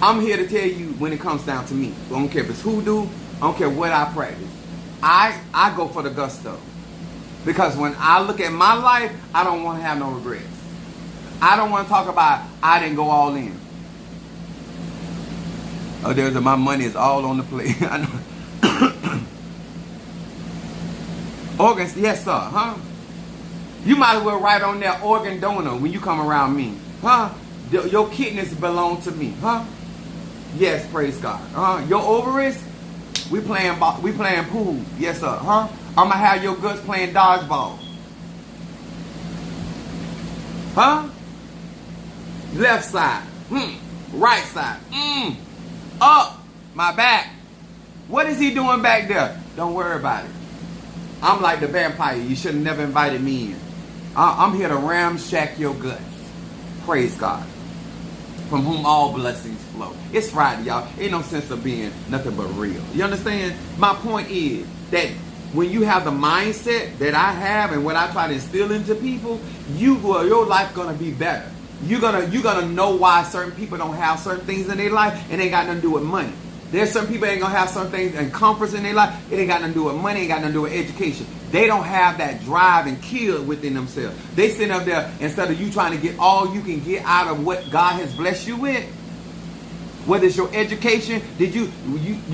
I'm here to tell you when it comes down to me. I don't care if it's hoodoo, I don't care what I practice. I go for the gusto. Because when I look at my life, I don't want to have no regrets. I don't want to talk about I didn't go all in. Oh, my money is all on the plate. I know. Organs, yes sir, huh? You might as well write on there organ donor when you come around me, huh? Your kidneys belong to me, huh? Yes, praise God. Your ovaries, we playing pool, yes sir, huh? I'ma have your guts playing dodgeball, huh? Left side, right side, up, my back. What is he doing back there? Don't worry about it. I'm like the vampire. You should have never invited me in. I'm here to ramshack your guts. Praise God. From whom all blessings flow. It's Friday, y'all. Ain't no sense of being nothing but real. You understand? My point is that when you have the mindset that I have and what I try to instill into people, your life's gonna be better. You're gonna know why certain people don't have certain things in their life, and it ain't got nothing to do with money. There's some people that ain't gonna have certain things and comforts in their life. It ain't got nothing to do with money, ain't got nothing to do with education. They don't have that drive and kill within themselves. They sit up there, instead of you trying to get all you can get out of what God has blessed you with. Whether it's your education, did you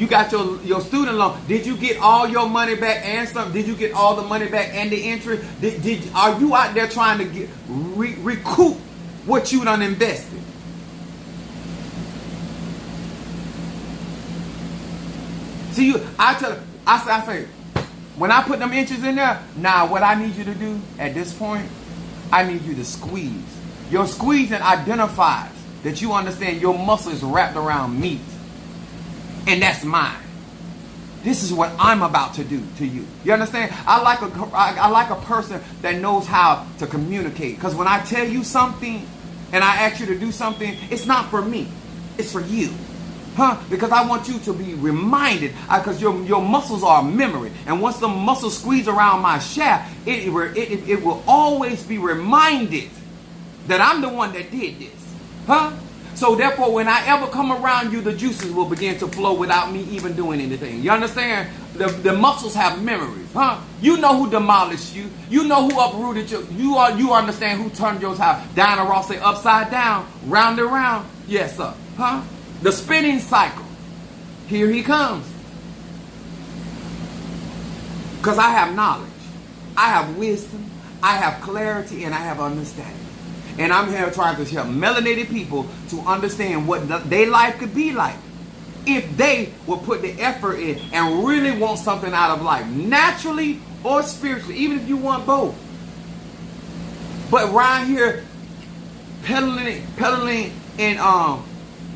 got your student loan? Did you get all your money back and some? Did you get all the money back and the interest? Are you out there trying to recoup what you done invested? See, I say, when I put them inches in there, now what I need you to do at this point, I need you to squeeze. Your squeezing identifies that you understand your muscle is wrapped around meat. And that's mine. This is what I'm about to do to you. You understand? I like a person that knows how to communicate. Because when I tell you something and I ask you to do something, it's not for me. It's for you. Huh? Because I want you to be reminded, because your muscles are a memory. And once the muscles squeeze around my shaft, it will always be reminded that I'm the one that did this. Huh? So therefore, when I ever come around you, the juices will begin to flow without me even doing anything. You understand? The muscles have memories. Huh? You know who demolished you. You know who uprooted you. You understand who turned your house down and say upside down, round and round. Yes, sir. Huh? The spinning cycle. Here he comes. Because I have knowledge. I have wisdom. I have clarity. And I have understanding. And I'm here trying to help melanated people to understand what their life could be like if they will put the effort in and really want something out of life, naturally or spiritually, even if you want both. But around here, peddling in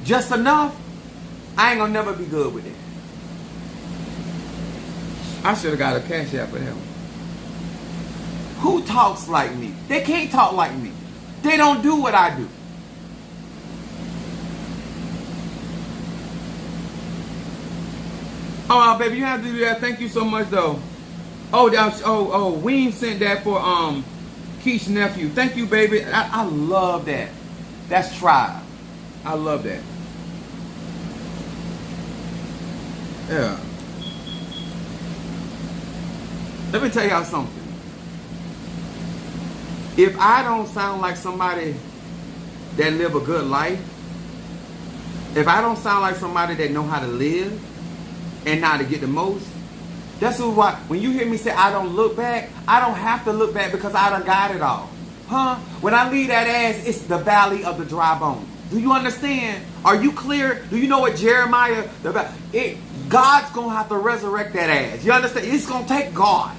just enough, I ain't gonna never be good with it. I should have got a cash app for them. Who talks like me? They can't talk like me. They don't do what I do. Oh, baby, you have to do that. Thank you so much, though. Oh, Ween sent that for Keith's nephew. Thank you, baby. I love that. That's tribe. I love that. Yeah. Let me tell y'all something. If I don't sound like somebody that live a good life, if I don't sound like somebody that know how to live and how to get the most, that's why when you hear me say I don't look back, I don't have to look back because I done got it all. Huh? When I leave that ass, it's the valley of the dry bones. Do you understand? Are you clear? Do you know what Jeremiah, God's going to have to resurrect that ass. You understand? It's going to take God.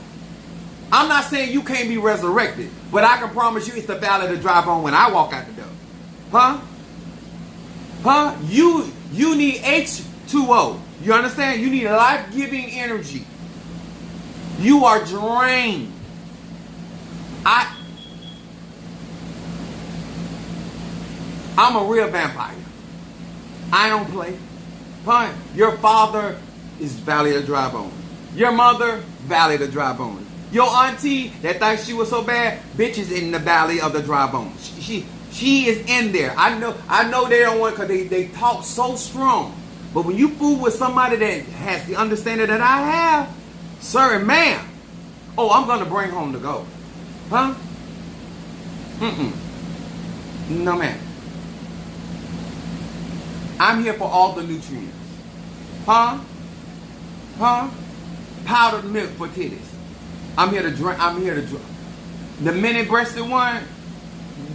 I'm not saying you can't be resurrected, but I can promise you it's the valley of the dry bone when I walk out the door. Huh? Huh? You need H2O. You understand? You need life-giving energy. You are drained. I'm a real vampire. I don't play. Huh? Your father is valley of the dry bones. Your mother, valley of the dry bones. Your auntie that thinks she was so bad, bitch is in the valley of the dry bones. She is in there. I know they don't want, because they talk so strong. But when you fool with somebody that has the understanding that I have, sir and ma'am, oh, I'm going to bring home the gold. Huh? No, ma'am. I'm here for all the nutrients. Huh? Powdered milk for titties. I'm here to drink. The many-breasted one,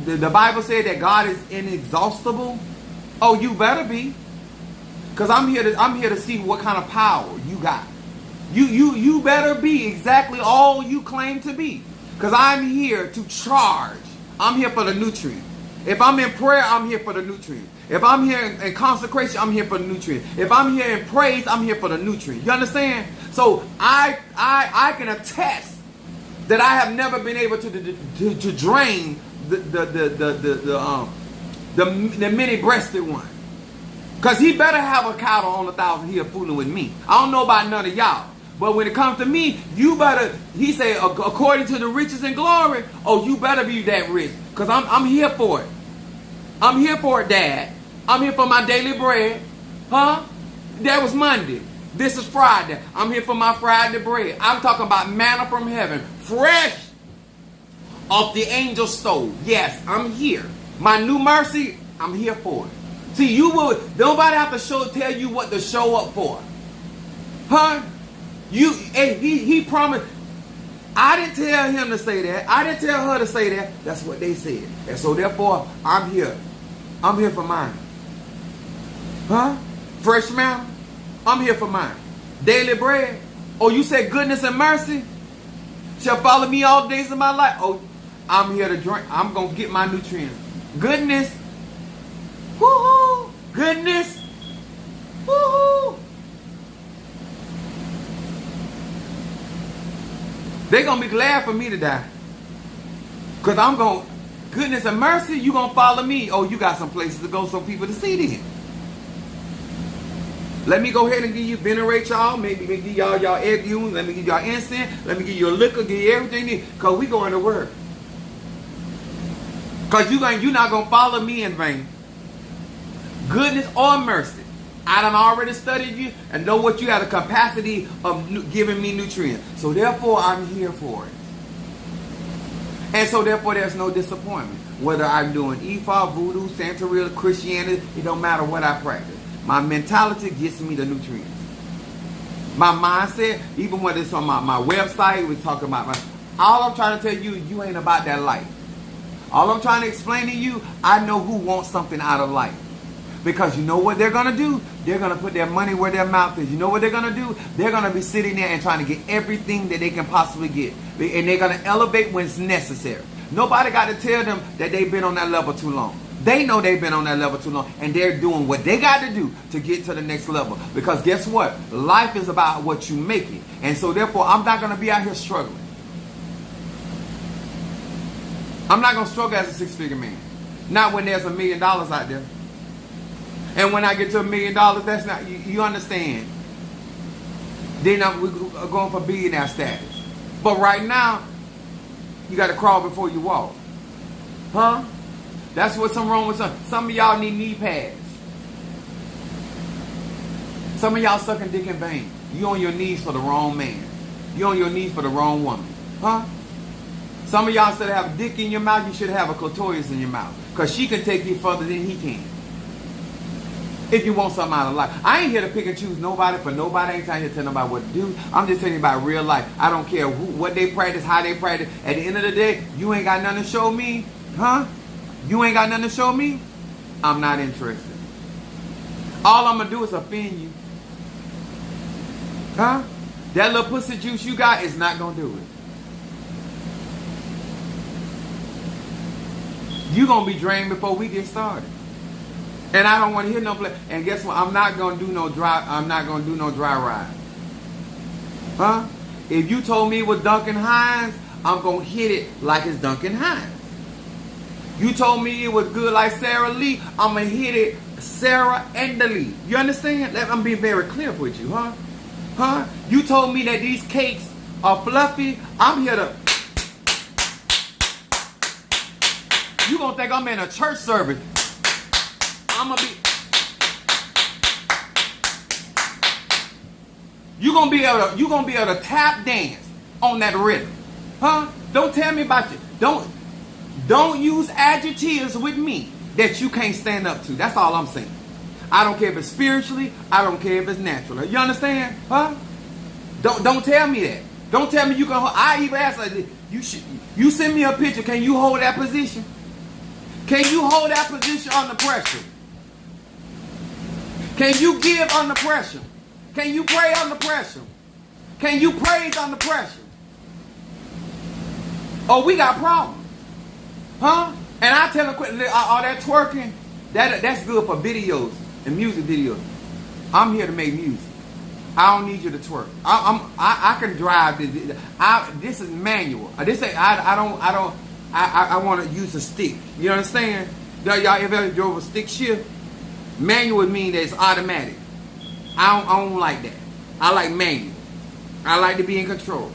the Bible said that God is inexhaustible. Oh, you better be. Because I'm here to see what kind of power you got. You better be exactly all you claim to be. Because I'm here to charge. I'm here for the nutrients. If I'm in prayer, I'm here for the nutrients. If I'm here in consecration, I'm here for the nutrients. If I'm here in praise, I'm here for the nutrients. You understand? So I can attest that I have never been able to drain the many-breasted one. Because he better have a cattle on 1,000 here fooling with me. I don't know about none of y'all. But when it comes to me, you better, he said, according to the riches and glory, oh, you better be that rich. Because I'm here for it. I'm here for it, Dad. I'm here for my daily bread. Huh? That was Monday. This is Friday. I'm here for my Friday bread. I'm talking about manna from heaven. Fresh off the angel stove. Yes, I'm here. My new mercy, I'm here for it. See, nobody have to tell you what to show up for. Huh? He promised. I didn't tell him to say that. I didn't tell her to say that. That's what they said. And so therefore, I'm here. I'm here for mine. Huh? Fresh manna? I'm here for mine. Daily bread? Oh, you said goodness and mercy shall follow me all the days of my life. Oh, I'm here to drink. I'm going to get my nutrients. Goodness. Woohoo. Goodness. Woohoo. They're going to be glad for me to die. Because I'm going, goodness and mercy, you going to follow me. Oh, you got some places to go, some people to see then. Let me go ahead and give you, venerate y'all. Maybe give y'all egg unions. Let me give y'all incense. Let me give you a liquor. Give you everything you need. Because we going to work. Because you're not going to follow me in vain. Goodness or mercy. I done already studied you and know what you have the capacity of giving me nutrients. So therefore, I'm here for it. And so therefore, there's no disappointment. Whether I'm doing Ifa, Voodoo, Santeria, Christianity, it don't matter what I practice. My mentality gets me the nutrients. My mindset, even when it's on my website, we talk about all I'm trying to tell you, you ain't about that life. All I'm trying to explain to you, I know who wants something out of life. Because you know what they're going to do? They're going to put their money where their mouth is. You know what they're going to do? They're going to be sitting there and trying to get everything that they can possibly get. And they're going to elevate when it's necessary. Nobody got to tell them that they've been on that level too long. They know they've been on that level too long, and they're doing what they got to do to get to the next level. Because guess what? Life is about what you make it. And so therefore, I'm not going to be out here struggling. I'm not going to struggle as a six-figure man. Not when there's $1 million out there. And when I get to $1 million, that's not, you understand. Then we're going for billionaire status. But right now, you got to crawl before you walk. Huh? That's what's wrong with some. Some of y'all need knee pads. Some of y'all sucking dick in vain. You on your knees for the wrong man. You on your knees for the wrong woman. Huh? Some of y'all instead of have a dick in your mouth, you should have a clitoris in your mouth. Because she can take you further than he can. If you want something out of life. I ain't here to pick and choose nobody for nobody. I ain't trying to tell nobody what to do. I'm just telling you about real life. I don't care what they practice, how they practice. At the end of the day, you ain't got nothing to show me. Huh? You ain't got nothing to show me? I'm not interested. All I'm going to do is offend you. Huh? That little pussy juice you got is not going to do it. You going to be drained before we get started. And I don't want to hear no play. And guess what? I'm not going to do no dry ride. Huh? If you told me it was Duncan Hines, I'm going to hit it like it's Duncan Hines. You told me it was good like Sara Lee, I'm going to hit it Sarah and the Lee. You understand? I'm being very clear with you, huh? Huh? You told me that these cakes are fluffy, I'm here to... You going to think I'm in a church service. I'm going to be... You going to be able to tap dance on that rhythm. Huh? Don't tell me about you. Don't use adjectives with me that you can't stand up to. That's all I'm saying. I don't care if it's spiritually. I don't care if it's natural. You understand? Huh? Don't tell me that. Don't tell me you can hold. I even ask like, you send me a picture. Can you hold that position? Can you hold that position under pressure? Can you give under pressure? Can you pray under pressure? Can you praise under pressure? Oh, we got problems. Huh? And I tell them, all that twerking, that's good for videos and music videos. I'm here to make music. I don't need you to twerk. I can drive this. This is manual. I want to use a stick. You understand? Y'all ever drove a stick shift? Manual would mean that it's automatic. I don't like that. I like manual. I like to be in control.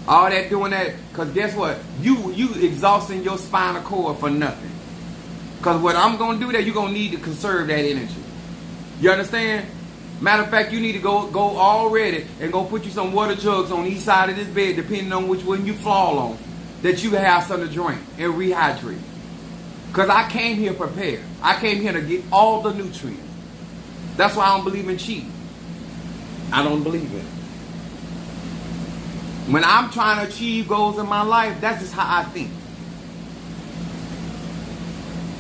All that doing that, because guess what? You exhausting your spinal cord for nothing. Because what I'm going to do that, you're going to need to conserve that energy. You understand? Matter of fact, you need to go already and go put you some water jugs on each side of this bed, depending on which one you fall on, that you can have something to drink and rehydrate. Because I came here prepared. I came here to get all the nutrients. That's why I don't believe in cheating. I don't believe in it. When I'm trying to achieve goals in my life, that's just how I think.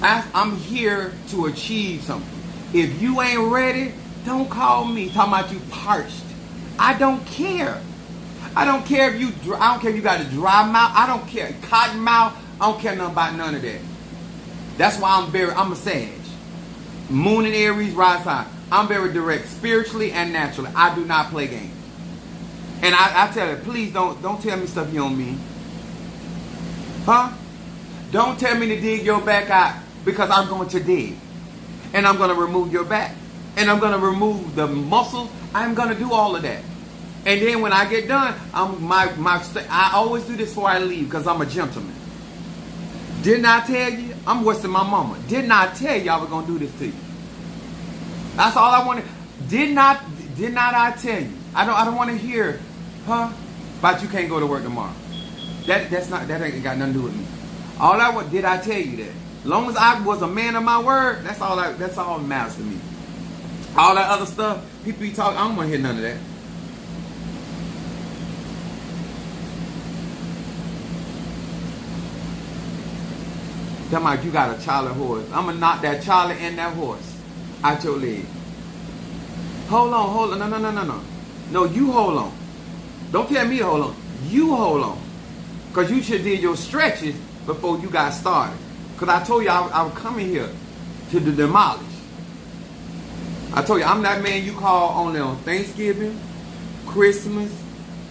I'm here to achieve something. If you ain't ready, don't call me talking about you parched. I don't care. I don't care if you got a dry mouth. I don't care. Cotton mouth. I don't care nothing about none of that. That's why I'm a Sag. Moon and Aries, rise sign. I'm very direct, spiritually and naturally. I do not play games. And I tell you, please don't tell me stuff you don't mean. Huh? Don't tell me to dig your back out, because I'm going to dig. And I'm going to remove your back. And I'm going to remove the muscles. I'm going to do all of that. And then when I get done, I always do this before I leave, because I'm a gentleman. Didn't I tell you? I'm worse than my mama. Didn't I tell you I was going to do this to you? That's all I wanted. Did not I tell you? I don't want to hear, huh? But you can't go to work tomorrow. That ain't got nothing to do with me. Did I tell you that? As long as I was a man of my word, that's all that matters to me. All that other stuff, people be talking, I don't want to hear none of that. Tell me you got a Charlie horse. I'm going to knock that Charlie and that horse out your leg. Hold on. No. No, you hold on. Don't tell me to hold on. You hold on. Because you should did your stretches before you got started. Because I told you I was coming here to demolish. I told you, I'm that man you call on Thanksgiving, Christmas,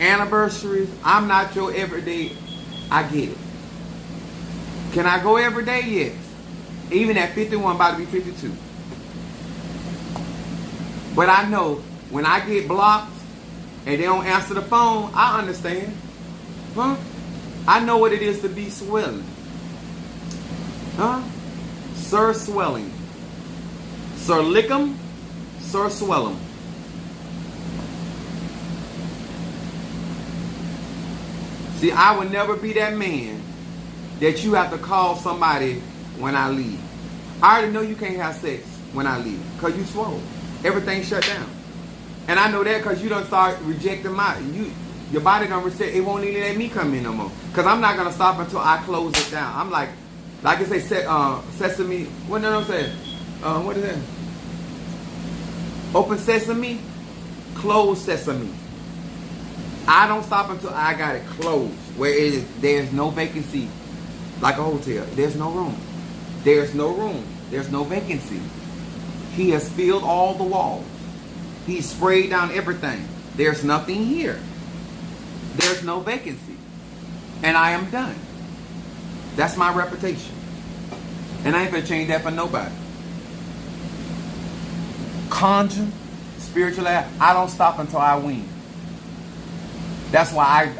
anniversaries. I'm not your everyday. I get it. Can I go every day? Yes. Even at 51, about to be 52. But I know when I get blocked and they don't answer the phone, I understand. Huh? I know what it is to be swelling. Huh? Sir swelling. Sir lick 'em, Sir swell 'em. See, I would never be that man that you have to call somebody when I leave. I already know you can't have sex when I leave because you swole. Everything shut down. And I know that because you done start rejecting your body done reject. It won't even let me come in no more. Because I'm not going to stop until I close it down. I'm like I say, sesame. What did I say? What is that? Open sesame, close sesame. I don't stop until I got it closed. Where there's no vacancy. Like a hotel. There's no room. There's no room. There's no vacancy. He has filled all the walls. He sprayed down everything. There's nothing here. There's no vacancy. And I am done. That's my reputation. And I ain't gonna change that for nobody. Conjure, spiritual act, I don't stop until I win. That's why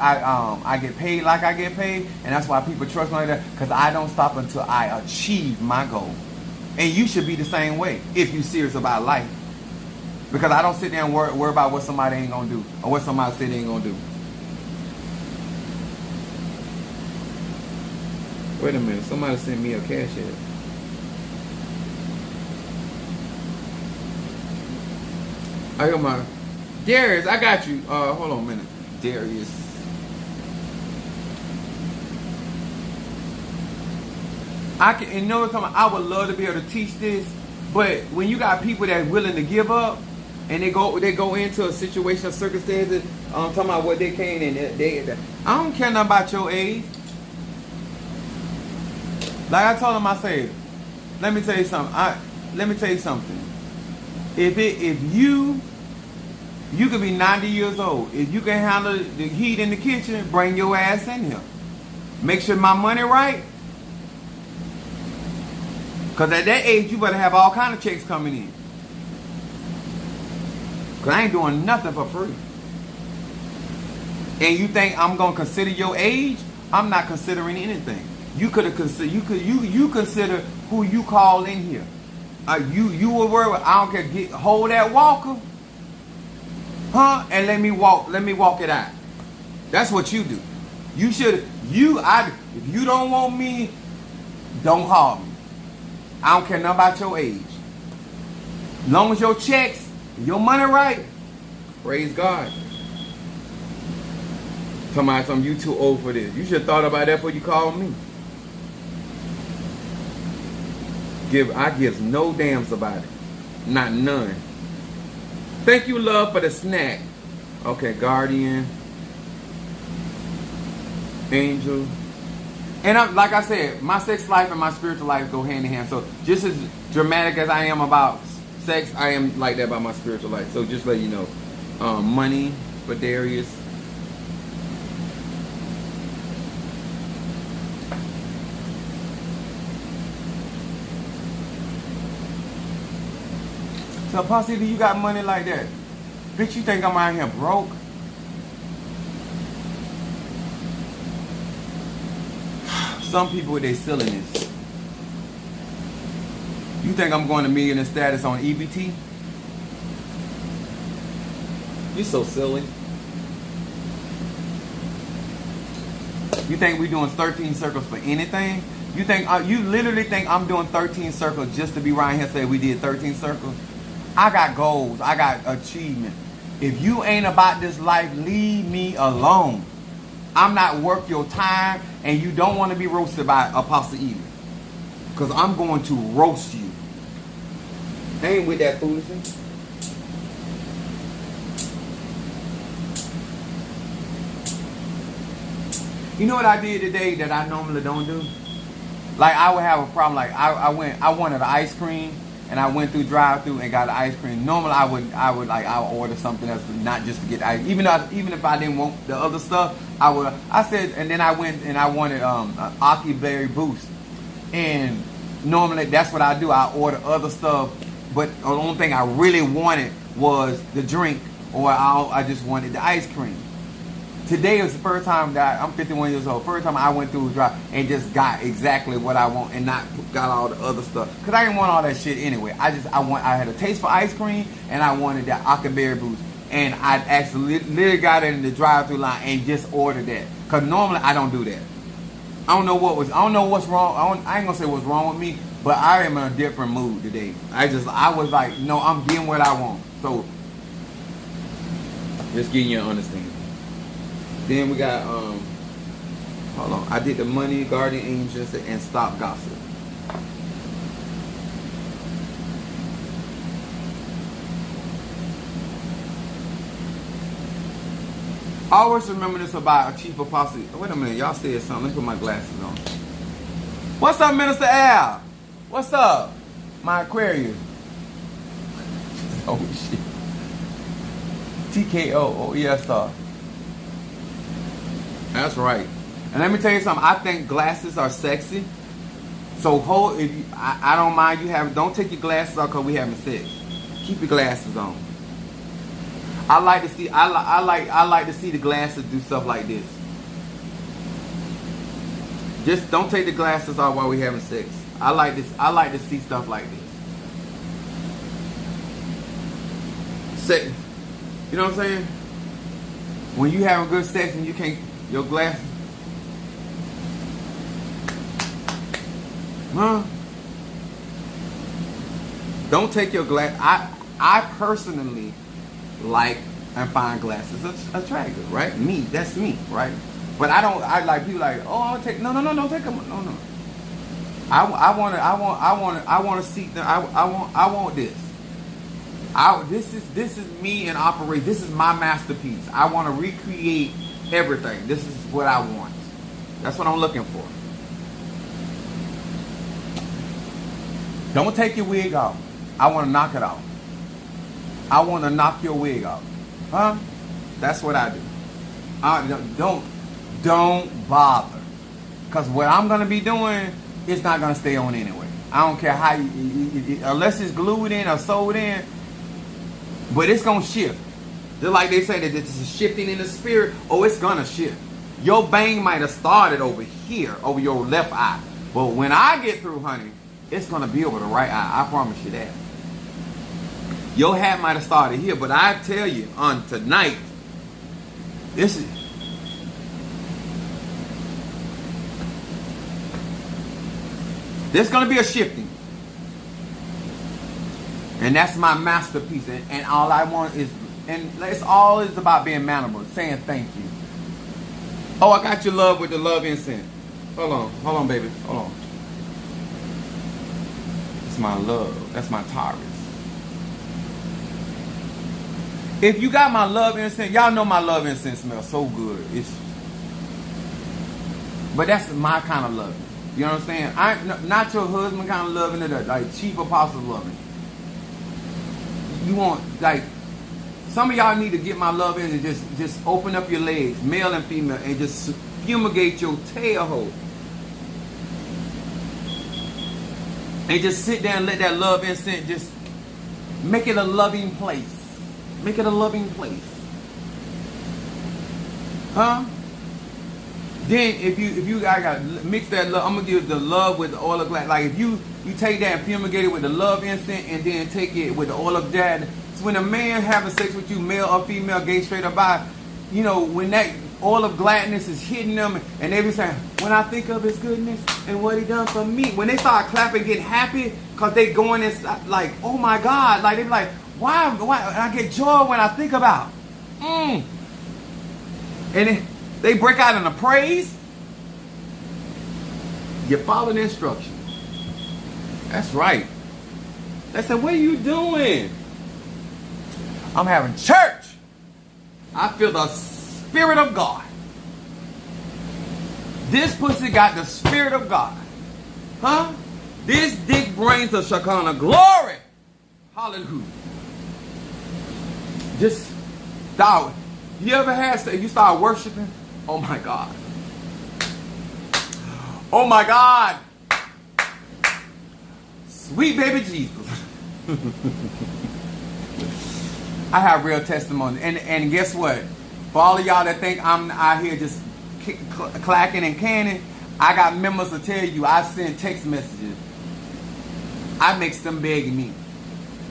I get paid like I get paid, and that's why people trust me like that, because I don't stop until I achieve my goal. And you should be the same way if you're serious about life. Because I don't sit there and worry about what somebody ain't gonna do or what somebody said they ain't gonna do. Wait a minute, somebody sent me a cash app. I got my Darius, I got you. Hold on a minute. Darius. I would love to be able to teach this, but when you got people that are willing to give up and they go into a situation, circumstances, talking about what they came in, I don't care nothing about your age. Like I told him, I said, let me tell you something. If you could be 90 years old. If you can handle the heat in the kitchen, bring your ass in here. Make sure my money right. Because at that age, you better have all kind of checks coming in. Because I ain't doing nothing for free. And you think I'm going to consider your age? I'm not considering anything. You could have considered, you consider who you call in here. You were worried, I don't care, hold that walker. Huh? And let me walk it out. That's what you do. You should, if you don't want me, don't call me. I don't care nothing about your age. As long as your checks, your money right, praise God. Somebody, you too old for this. You should have thought about that before you called me. I give no damns about it. Not none. Thank you, love, for the snack. Okay, guardian. Angel. And like I said, my sex life and my spiritual life go hand in hand. So just as dramatic as I am about sex, I am like that about my spiritual life. So just let you know. Money for Darius. So, Posse, you got money like that? Bitch, you think I'm out here broke? Some people, they silliness. You think I'm going to millionaire status on EBT? You so silly. You think we doing 13 circles for anything? You think you literally think I'm doing 13 circles just to be right here and say we did 13 circles? I got goals. I got achievement. If you ain't about this life, leave me alone. I'm not worth your time, and you don't want to be roasted by Apostle Eden. Because I'm going to roast you. I ain't with that foolishness. You know what I did today that I normally don't do? Like I would have a problem. Like I wanted an ice cream, and I went through drive-through and got an ice cream. Normally I would order something else, not just to get ice. Even if I didn't want the other stuff, I said, and then I went and I wanted Aki Berry Boost, and normally that's what I do. I order other stuff, but the only thing I really wanted was the drink, or I just wanted the ice cream. Today was the first time that I'm 51 years old. First time I went through a drive and just got exactly what I want and not got all the other stuff. Cause I didn't want all that shit anyway. I had a taste for ice cream and I wanted that Aki Berry Boost. And I actually literally got in the drive-through line and just ordered that. Cause normally I don't do that. I don't know what's wrong. I ain't gonna say what's wrong with me, but I am in a different mood today. I was like, no, I'm getting what I want. So just getting you an understanding. Then we got, hold on. I did the Money, Guardian Angels, and Stop Gossip. Always remember this about a chief apostle. Wait a minute, y'all said something. Let me put my glasses on. What's up, Minister Al? What's up, my Aquarius? Oh, shit. TKO, oh, yes, sir. That's right. And let me tell you something. I think glasses are sexy. So I don't mind you don't take your glasses off because we having sex. Keep your glasses on. I like to see the glasses do stuff like this. Just don't take the glasses off while we having sex. I like to see stuff like this. Sex. You know what I'm saying? When you having good sex and you can't. Your glass, huh? Don't take your glass. I personally like and find glasses attractive, right? That's me, right? But I like people like, oh, I'll take don't take them, no. I want to see. I want this. This is me in operation. This is my masterpiece. I want to recreate everything. This is what I want. That's what I'm looking for. Don't take your wig off. I want to knock it off. I want to knock your wig off. Huh? That's what I do. Don't bother. Because what I'm going to be doing, it's not going to stay on anyway. I don't care how unless it's glued in or sewed in, but it's going to shift. Just like they say that this is shifting in the spirit, it's gonna shift. Your bang might have started over here, over your left eye. But when I get through, honey, it's gonna be over the right eye. I promise you that. Your hat might have started here, but I tell you, on tonight, there's gonna be a shifting. And that's my masterpiece. And all I want is, and it's always about being mannerable, saying thank you. Oh, I got your love with the love incense. Hold on, baby. Hold on. It's my love. That's my Taurus. If you got my love incense, y'all know my love incense smells so good. But that's my kind of love. You know what I'm saying? Not your husband kind of loving it, like chief apostle loving. You want, like, some of y'all need to get my love in and just open up your legs, male and female, and just fumigate your tail hole. And just sit there and let that love incense just make it a loving place. Make it a loving place. Huh? Then if you got mix that love, I'm gonna give the love with the oil of gladness. Like if you take that and fumigate it with the love incense and then take it with the oil of gladness. So when a man having sex with you, male or female, gay, straight or bi, you know, when that oil of gladness is hitting them and they be saying, when I think of his goodness and what he done for me, when they start clapping, getting happy, because they going inside like, oh my God, like they be like, why I get joy when I think about. And they break out in a praise. You follow the instructions. That's right. They said, what are you doing? I'm having church. I feel the Spirit of God. This pussy got the Spirit of God. Huh? This dick brings a Shekinah glory. Hallelujah. Just start. You ever had, you start worshiping? Oh my God. Oh my God. Sweet baby Jesus. I have real testimony. And guess what? For all of y'all that think I'm out here just clacking and canning, I got members to tell you I send text messages. I makes them beg me.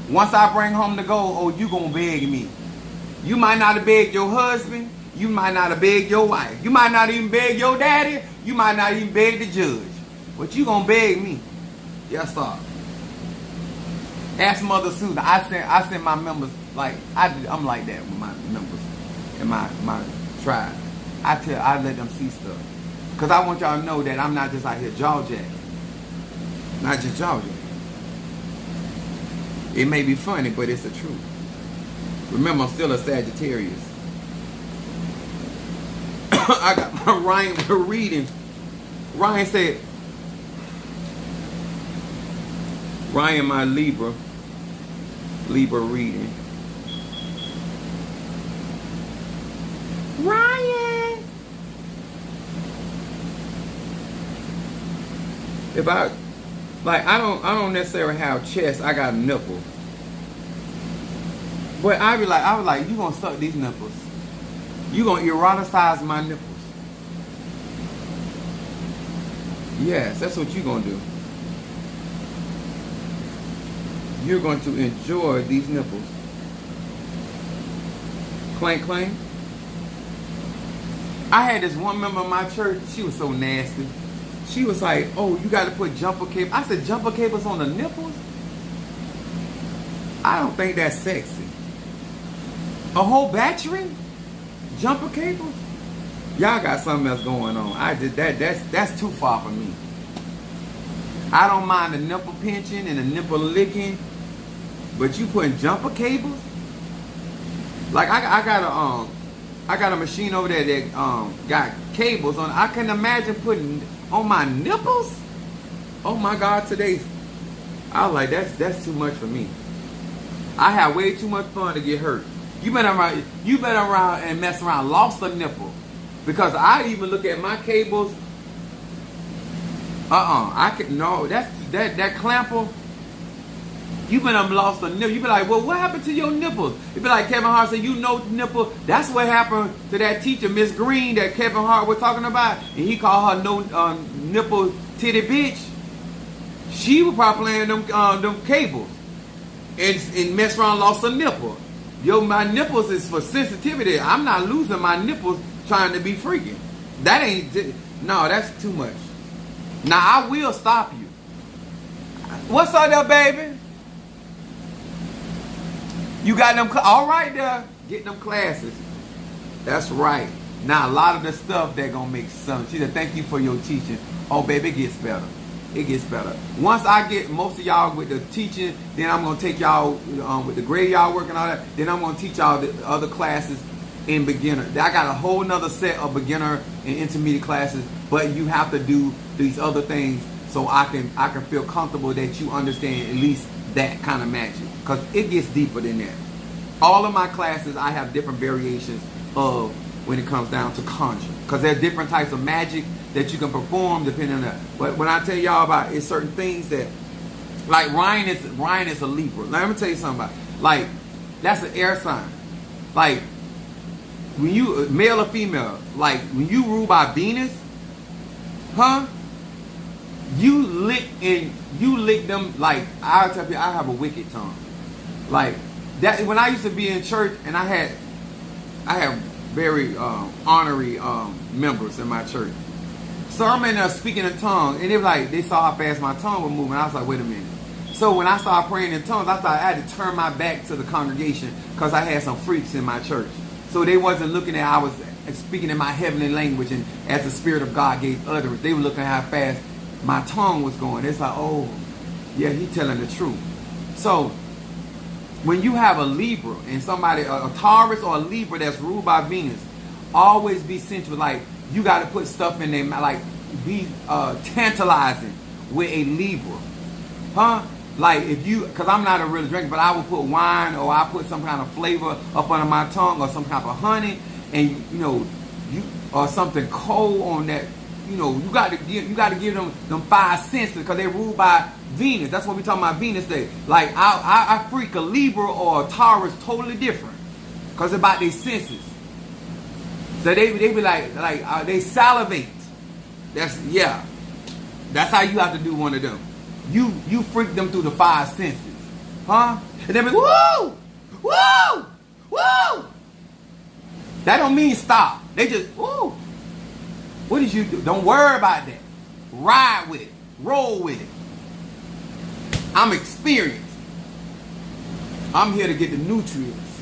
Once I bring home the gold, oh, you gonna beg me. You might not have begged your husband. You might not have begged your wife. You might not even beg your daddy. You might not even beg the judge. But you gonna beg me. Yes, sir. Ask Mother Susan. I send my members, like, I'm like that with my members and my tribe. I let them see stuff. Because I want y'all to know that I'm not just out here jaw jacking. Not just jaw jacking. It may be funny, but it's the truth. Remember, I'm still a Sagittarius. I got my Ryan reading. Ryan said, Ryan, my Libra reading. Ryan! If I don't necessarily have chest, I got a nipple. But I was like, you gonna suck these nipples. You gonna eroticize my nipples. Yes, that's what you gonna do. You're going to enjoy these nipples. Clank, clank. I had this one member of my church, she was so nasty. She was like, oh, you got to put jumper cables. I said, jumper cables on the nipples? I don't think that's sexy. A whole battery? Jumper cables? Y'all got something else going on. That's too far for me. I don't mind the nipple pinching and the nipple licking, but you putting jumper cables? Like I got a machine over there that got cables on. I can imagine putting on my nipples. Oh my God, today I was like, that's too much for me. I had way too much fun to get hurt. You been around and mess around, lost a nipple. Because I even look at my cables. That clamper. You been lost a nipple. You be like, well, what happened to your nipples? You be like Kevin Hart said, you know nipple. That's what happened to that teacher, Miss Green, that Kevin Hart was talking about, and he called her no nipple titty bitch. She was probably playing them cables and mess around, lost a nipple. My nipples is for sensitivity. I'm not losing my nipples trying to be freaking. No, that's too much. Now I will stop you. What's up there, baby? You got them, all right there. Get them classes. That's right. Now a lot of the stuff that gonna make sense. She said, thank you for your teaching. Oh, baby, it gets better. It gets better. Once I get most of y'all with the teaching, then I'm gonna take y'all with the grade y'all working on that. Then I'm gonna teach y'all the other classes in beginner. I got a whole nother set of beginner and intermediate classes, but you have to do these other things so I can feel comfortable that you understand at least that kind of magic, because it gets deeper than that. All of my classes, I have different variations of when it comes down to conjure, because there are different types of magic that you can perform depending on that. But when I tell y'all about it's certain things that, like Ryan is a Libra. Now, let me tell you something about, like, that's an air sign. Like, when you, male or female, like when you rule by Venus, you lick them. Like, I'll tell you, I have a wicked tongue. Like that, when I used to be in church, and I have very honorary members in my church. So I'm in there speaking in tongues, and they saw how fast my tongue was moving. I was like, wait a minute. So when I started praying in tongues, I had to turn my back to the congregation because I had some freaks in my church. So they wasn't looking at, I was speaking in my heavenly language, and as the Spirit of God gave utterance, they were looking at how fast my tongue was going. It's like, oh, yeah, he telling the truth. So when you have a Libra and somebody, a Taurus or a Libra that's ruled by Venus, always be sensual. Like, you got to put stuff in their mouth, like be tantalizing with a Libra? Huh? Like if you, because I'm not a real drinker, but I will put wine or I put some kind of flavor up under my tongue or some type of honey, and you or something cold on that. You got to give them five senses because they're ruled by Venus. That's what we talking about Venus Day. Like I freak a Libra or a Taurus totally different because it's about their senses. So they be like they salivate. That's how you have to do one of them. You freak them through the five senses, huh? And they be woo, woo, woo. That don't mean stop. They just woo. What did you do? Don't worry about that. Ride with it. Roll with it. I'm experienced. I'm here to get the nutrients.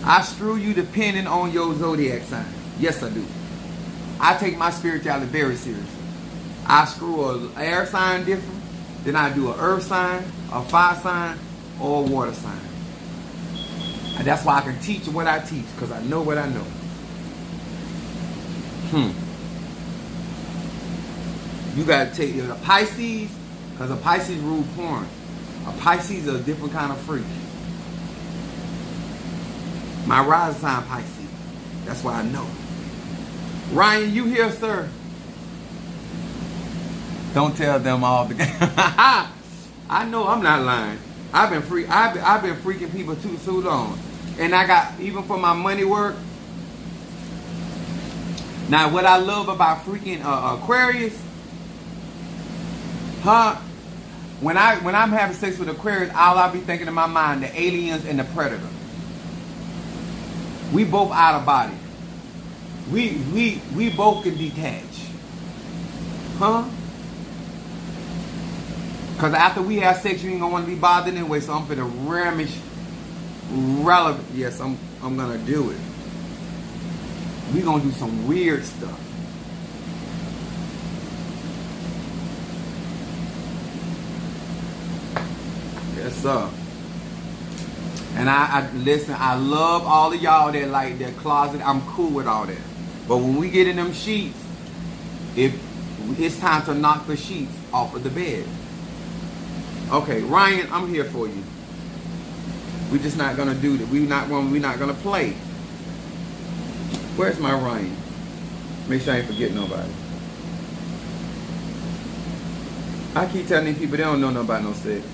I screw you depending on your zodiac sign. Yes, I do. I take my spirituality very seriously. I screw an air sign different. Then I do an earth sign, a fire sign, or a water sign. And that's why I can teach what I teach, because I know what I know. You got to take a Pisces, because a Pisces rule porn. A Pisces is a different kind of freak. My rising sign Pisces. That's why I know. Ryan, you here, sir? Don't tell them all the I know I'm not lying. I've been freaking people too so long. And I got, even for my money work. Now what I love about freaking Aquarius, when I'm having sex with Aquarius, all I'll be thinking in my mind, the aliens and the predator. We both out of body. We both can detach. Because after we have sex, you ain't gonna want to be bothered anyway. So I'm finna ramish relevant. Yes, I'm gonna do it. We gonna do some weird stuff. Yes, sir. And I listen. I love all of y'all that like their closet. I'm cool with all that. But when we get in them sheets, it's time to knock the sheets off of the bed. Okay, Ryan, I'm here for you. We're just not gonna do that. We're not gonna play. Where's my Ryan? Make sure I ain't forget nobody. I keep telling these people they don't know nothing about no sex.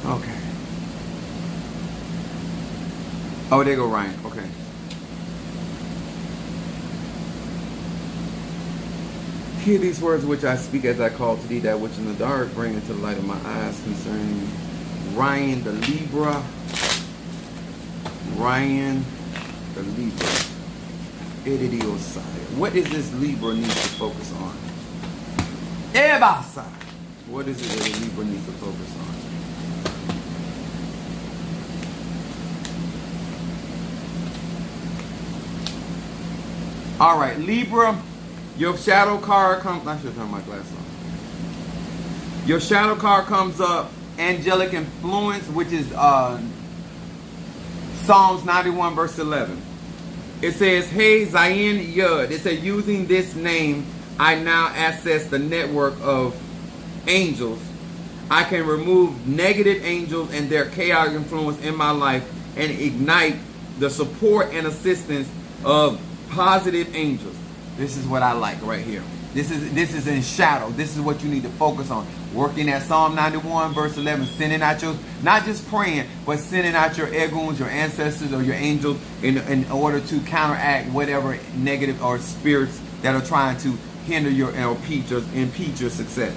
Okay. Oh, there go Ryan. Okay. Hear these words which I speak as I call to thee, that which in the dark bring into the light of my eyes, concerning Ryan the Libra. Ryan the Libra. Edidiosai. What does this Libra need to focus on? Ebasai. What is it that the Libra needs to focus on? All right, Libra, your shadow card comes. I should turn my glass on. Your shadow card comes up, angelic influence, which is Psalms 91 verse 11. It says, "Hey Zayin Yud." It says, "Using this name, I now access the network of angels. I can remove negative angels and their chaotic influence in my life and ignite the support and assistance of positive angels. This is what I like right here. This is in shadow. This is what you need to focus on. Working at Psalm 91 verse 11, sending out your, not just praying, but sending out your eguns, your ancestors, or your angels in order to counteract whatever negative or spirits that are trying to hinder your or impede your success.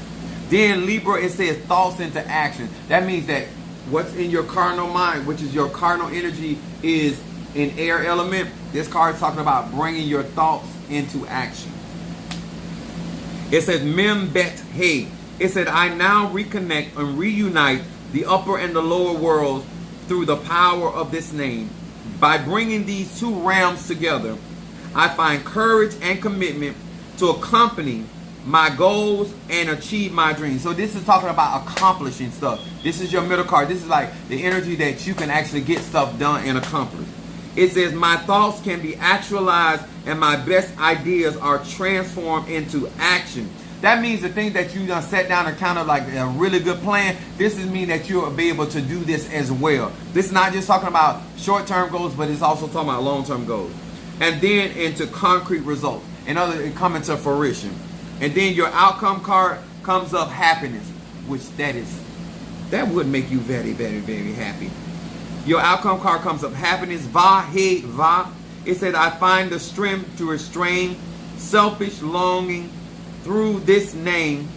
Then Libra, it says thoughts into action. That means that what's in your cardinal mind, which is your cardinal energy, is in air element. This card is talking about bringing your thoughts into action. It says Mem Bet Hey. It said, I now reconnect and reunite the upper and the lower worlds through the power of this name. By bringing these two realms together, I find courage and commitment to accompany my goals and achieve my dreams. So this is talking about accomplishing stuff. This is your middle card. This is like the energy that you can actually get stuff done and accomplish. It says, my thoughts can be actualized and my best ideas are transformed into action. That means the things that you done sat down and kind of like a really good plan, this is mean that you'll be able to do this as well. This is not just talking about short-term goals, but it's also talking about long-term goals. And then into concrete results. In other words, coming to fruition. And then your outcome card comes up happiness, which that would make you very, very, very happy. Your outcome card comes up happiness, va, he, va. It said, I find the strength to restrain selfish longing. Through this name,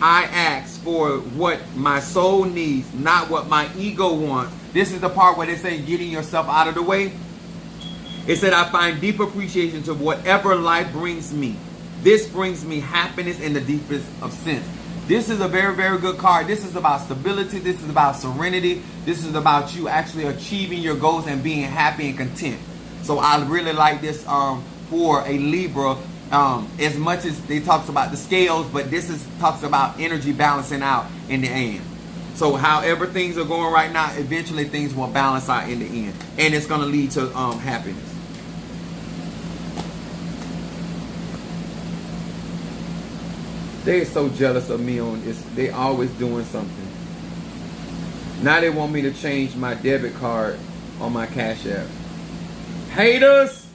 I ask for what my soul needs, not what my ego wants. This is the part where they say getting yourself out of the way. It said, I find deep appreciation to whatever life brings me. This brings me happiness in the deepest of sense. This is a very, very good card. This is about stability. This is about serenity. This is about you actually achieving your goals and being happy and content. So I really like this for a Libra. As much as they talks about the scales, but this talks about energy balancing out in the end. So however things are going right now, eventually things will balance out in the end, and it's going to lead to happiness. They're so jealous of me on this. They always doing something. Now they want me to change my debit card on my Cash App. Haters!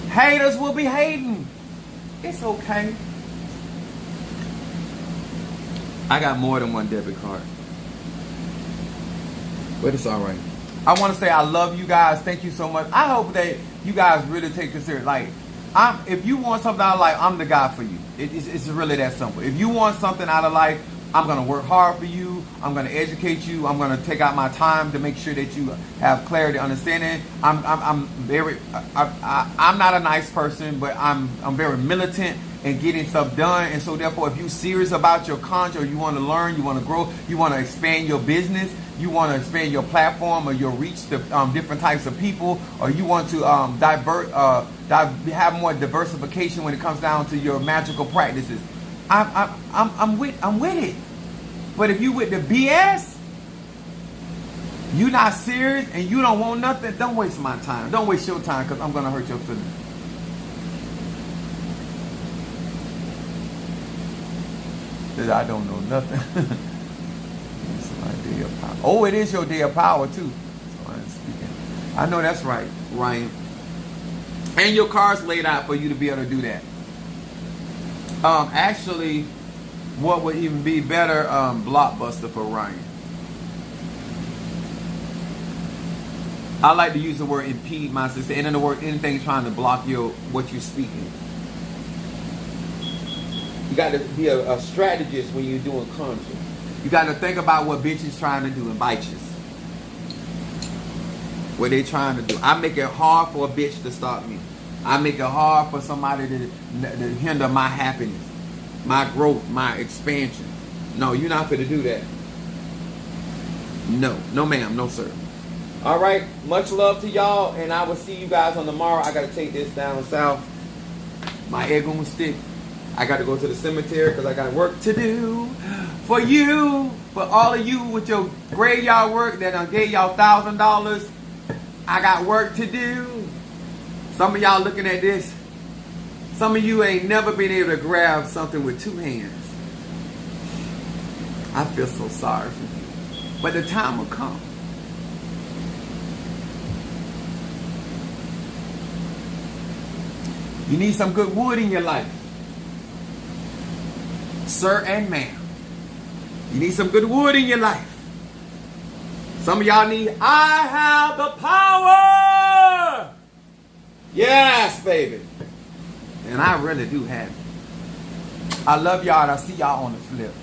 Haters will be hating. It's okay. I got more than one debit card. But it's alright. I want to say I love you guys. Thank you so much. I hope that you guys really take this serious. Like, if you want something out of life, I'm the guy for you. It's really that simple. If you want something out of life, I'm going to work hard for you. I'm going to educate you. I'm going to take out my time to make sure that you have clarity, understanding. I'm not a nice person, but I'm very militant in getting stuff done. And so therefore, if you're serious about your content, or you want to learn, you want to grow, you want to expand your business, you want to expand your platform or your reach to different types of people, or you want to have more diversification when it comes down to your magical practices, I'm with it. But if you with the BS, you not serious and you don't want nothing, don't waste my time. Don't waste your time, because I'm gonna hurt your feelings. That I don't know nothing. It's my day of power. Oh, it is your day of power too. So I'm speaking. I know that's right, Ryan. And your car's laid out for you to be able to do that. Actually, what would even be better, Blockbuster for Ryan. I like to use the word impede my success. And in the word, anything trying to block what you're speaking. You got to be a strategist when you're doing content. You got to think about what bitches trying to do and bitches. What they trying to do. I make it hard for a bitch to stop me. I make it hard for somebody to hinder my happiness, my growth, my expansion. No, you're not going to do that. No. No, ma'am. No, sir. All right. Much love to y'all, and I will see you guys on tomorrow. I got to take this down south. My egg on stick. I got to go to the cemetery because I got work to do. For you, for all of you with your graveyard work that I gave y'all $1,000, I got work to do. Some of y'all looking at this, some of you ain't never been able to grab something with two hands. I feel so sorry for you. But the time will come. You need some good wood in your life. Sir and ma'am. You need some good wood in your life. Some of y'all need, I have the power. Yes, baby. And I really do have it. I love y'all, and I'll see y'all on the flip.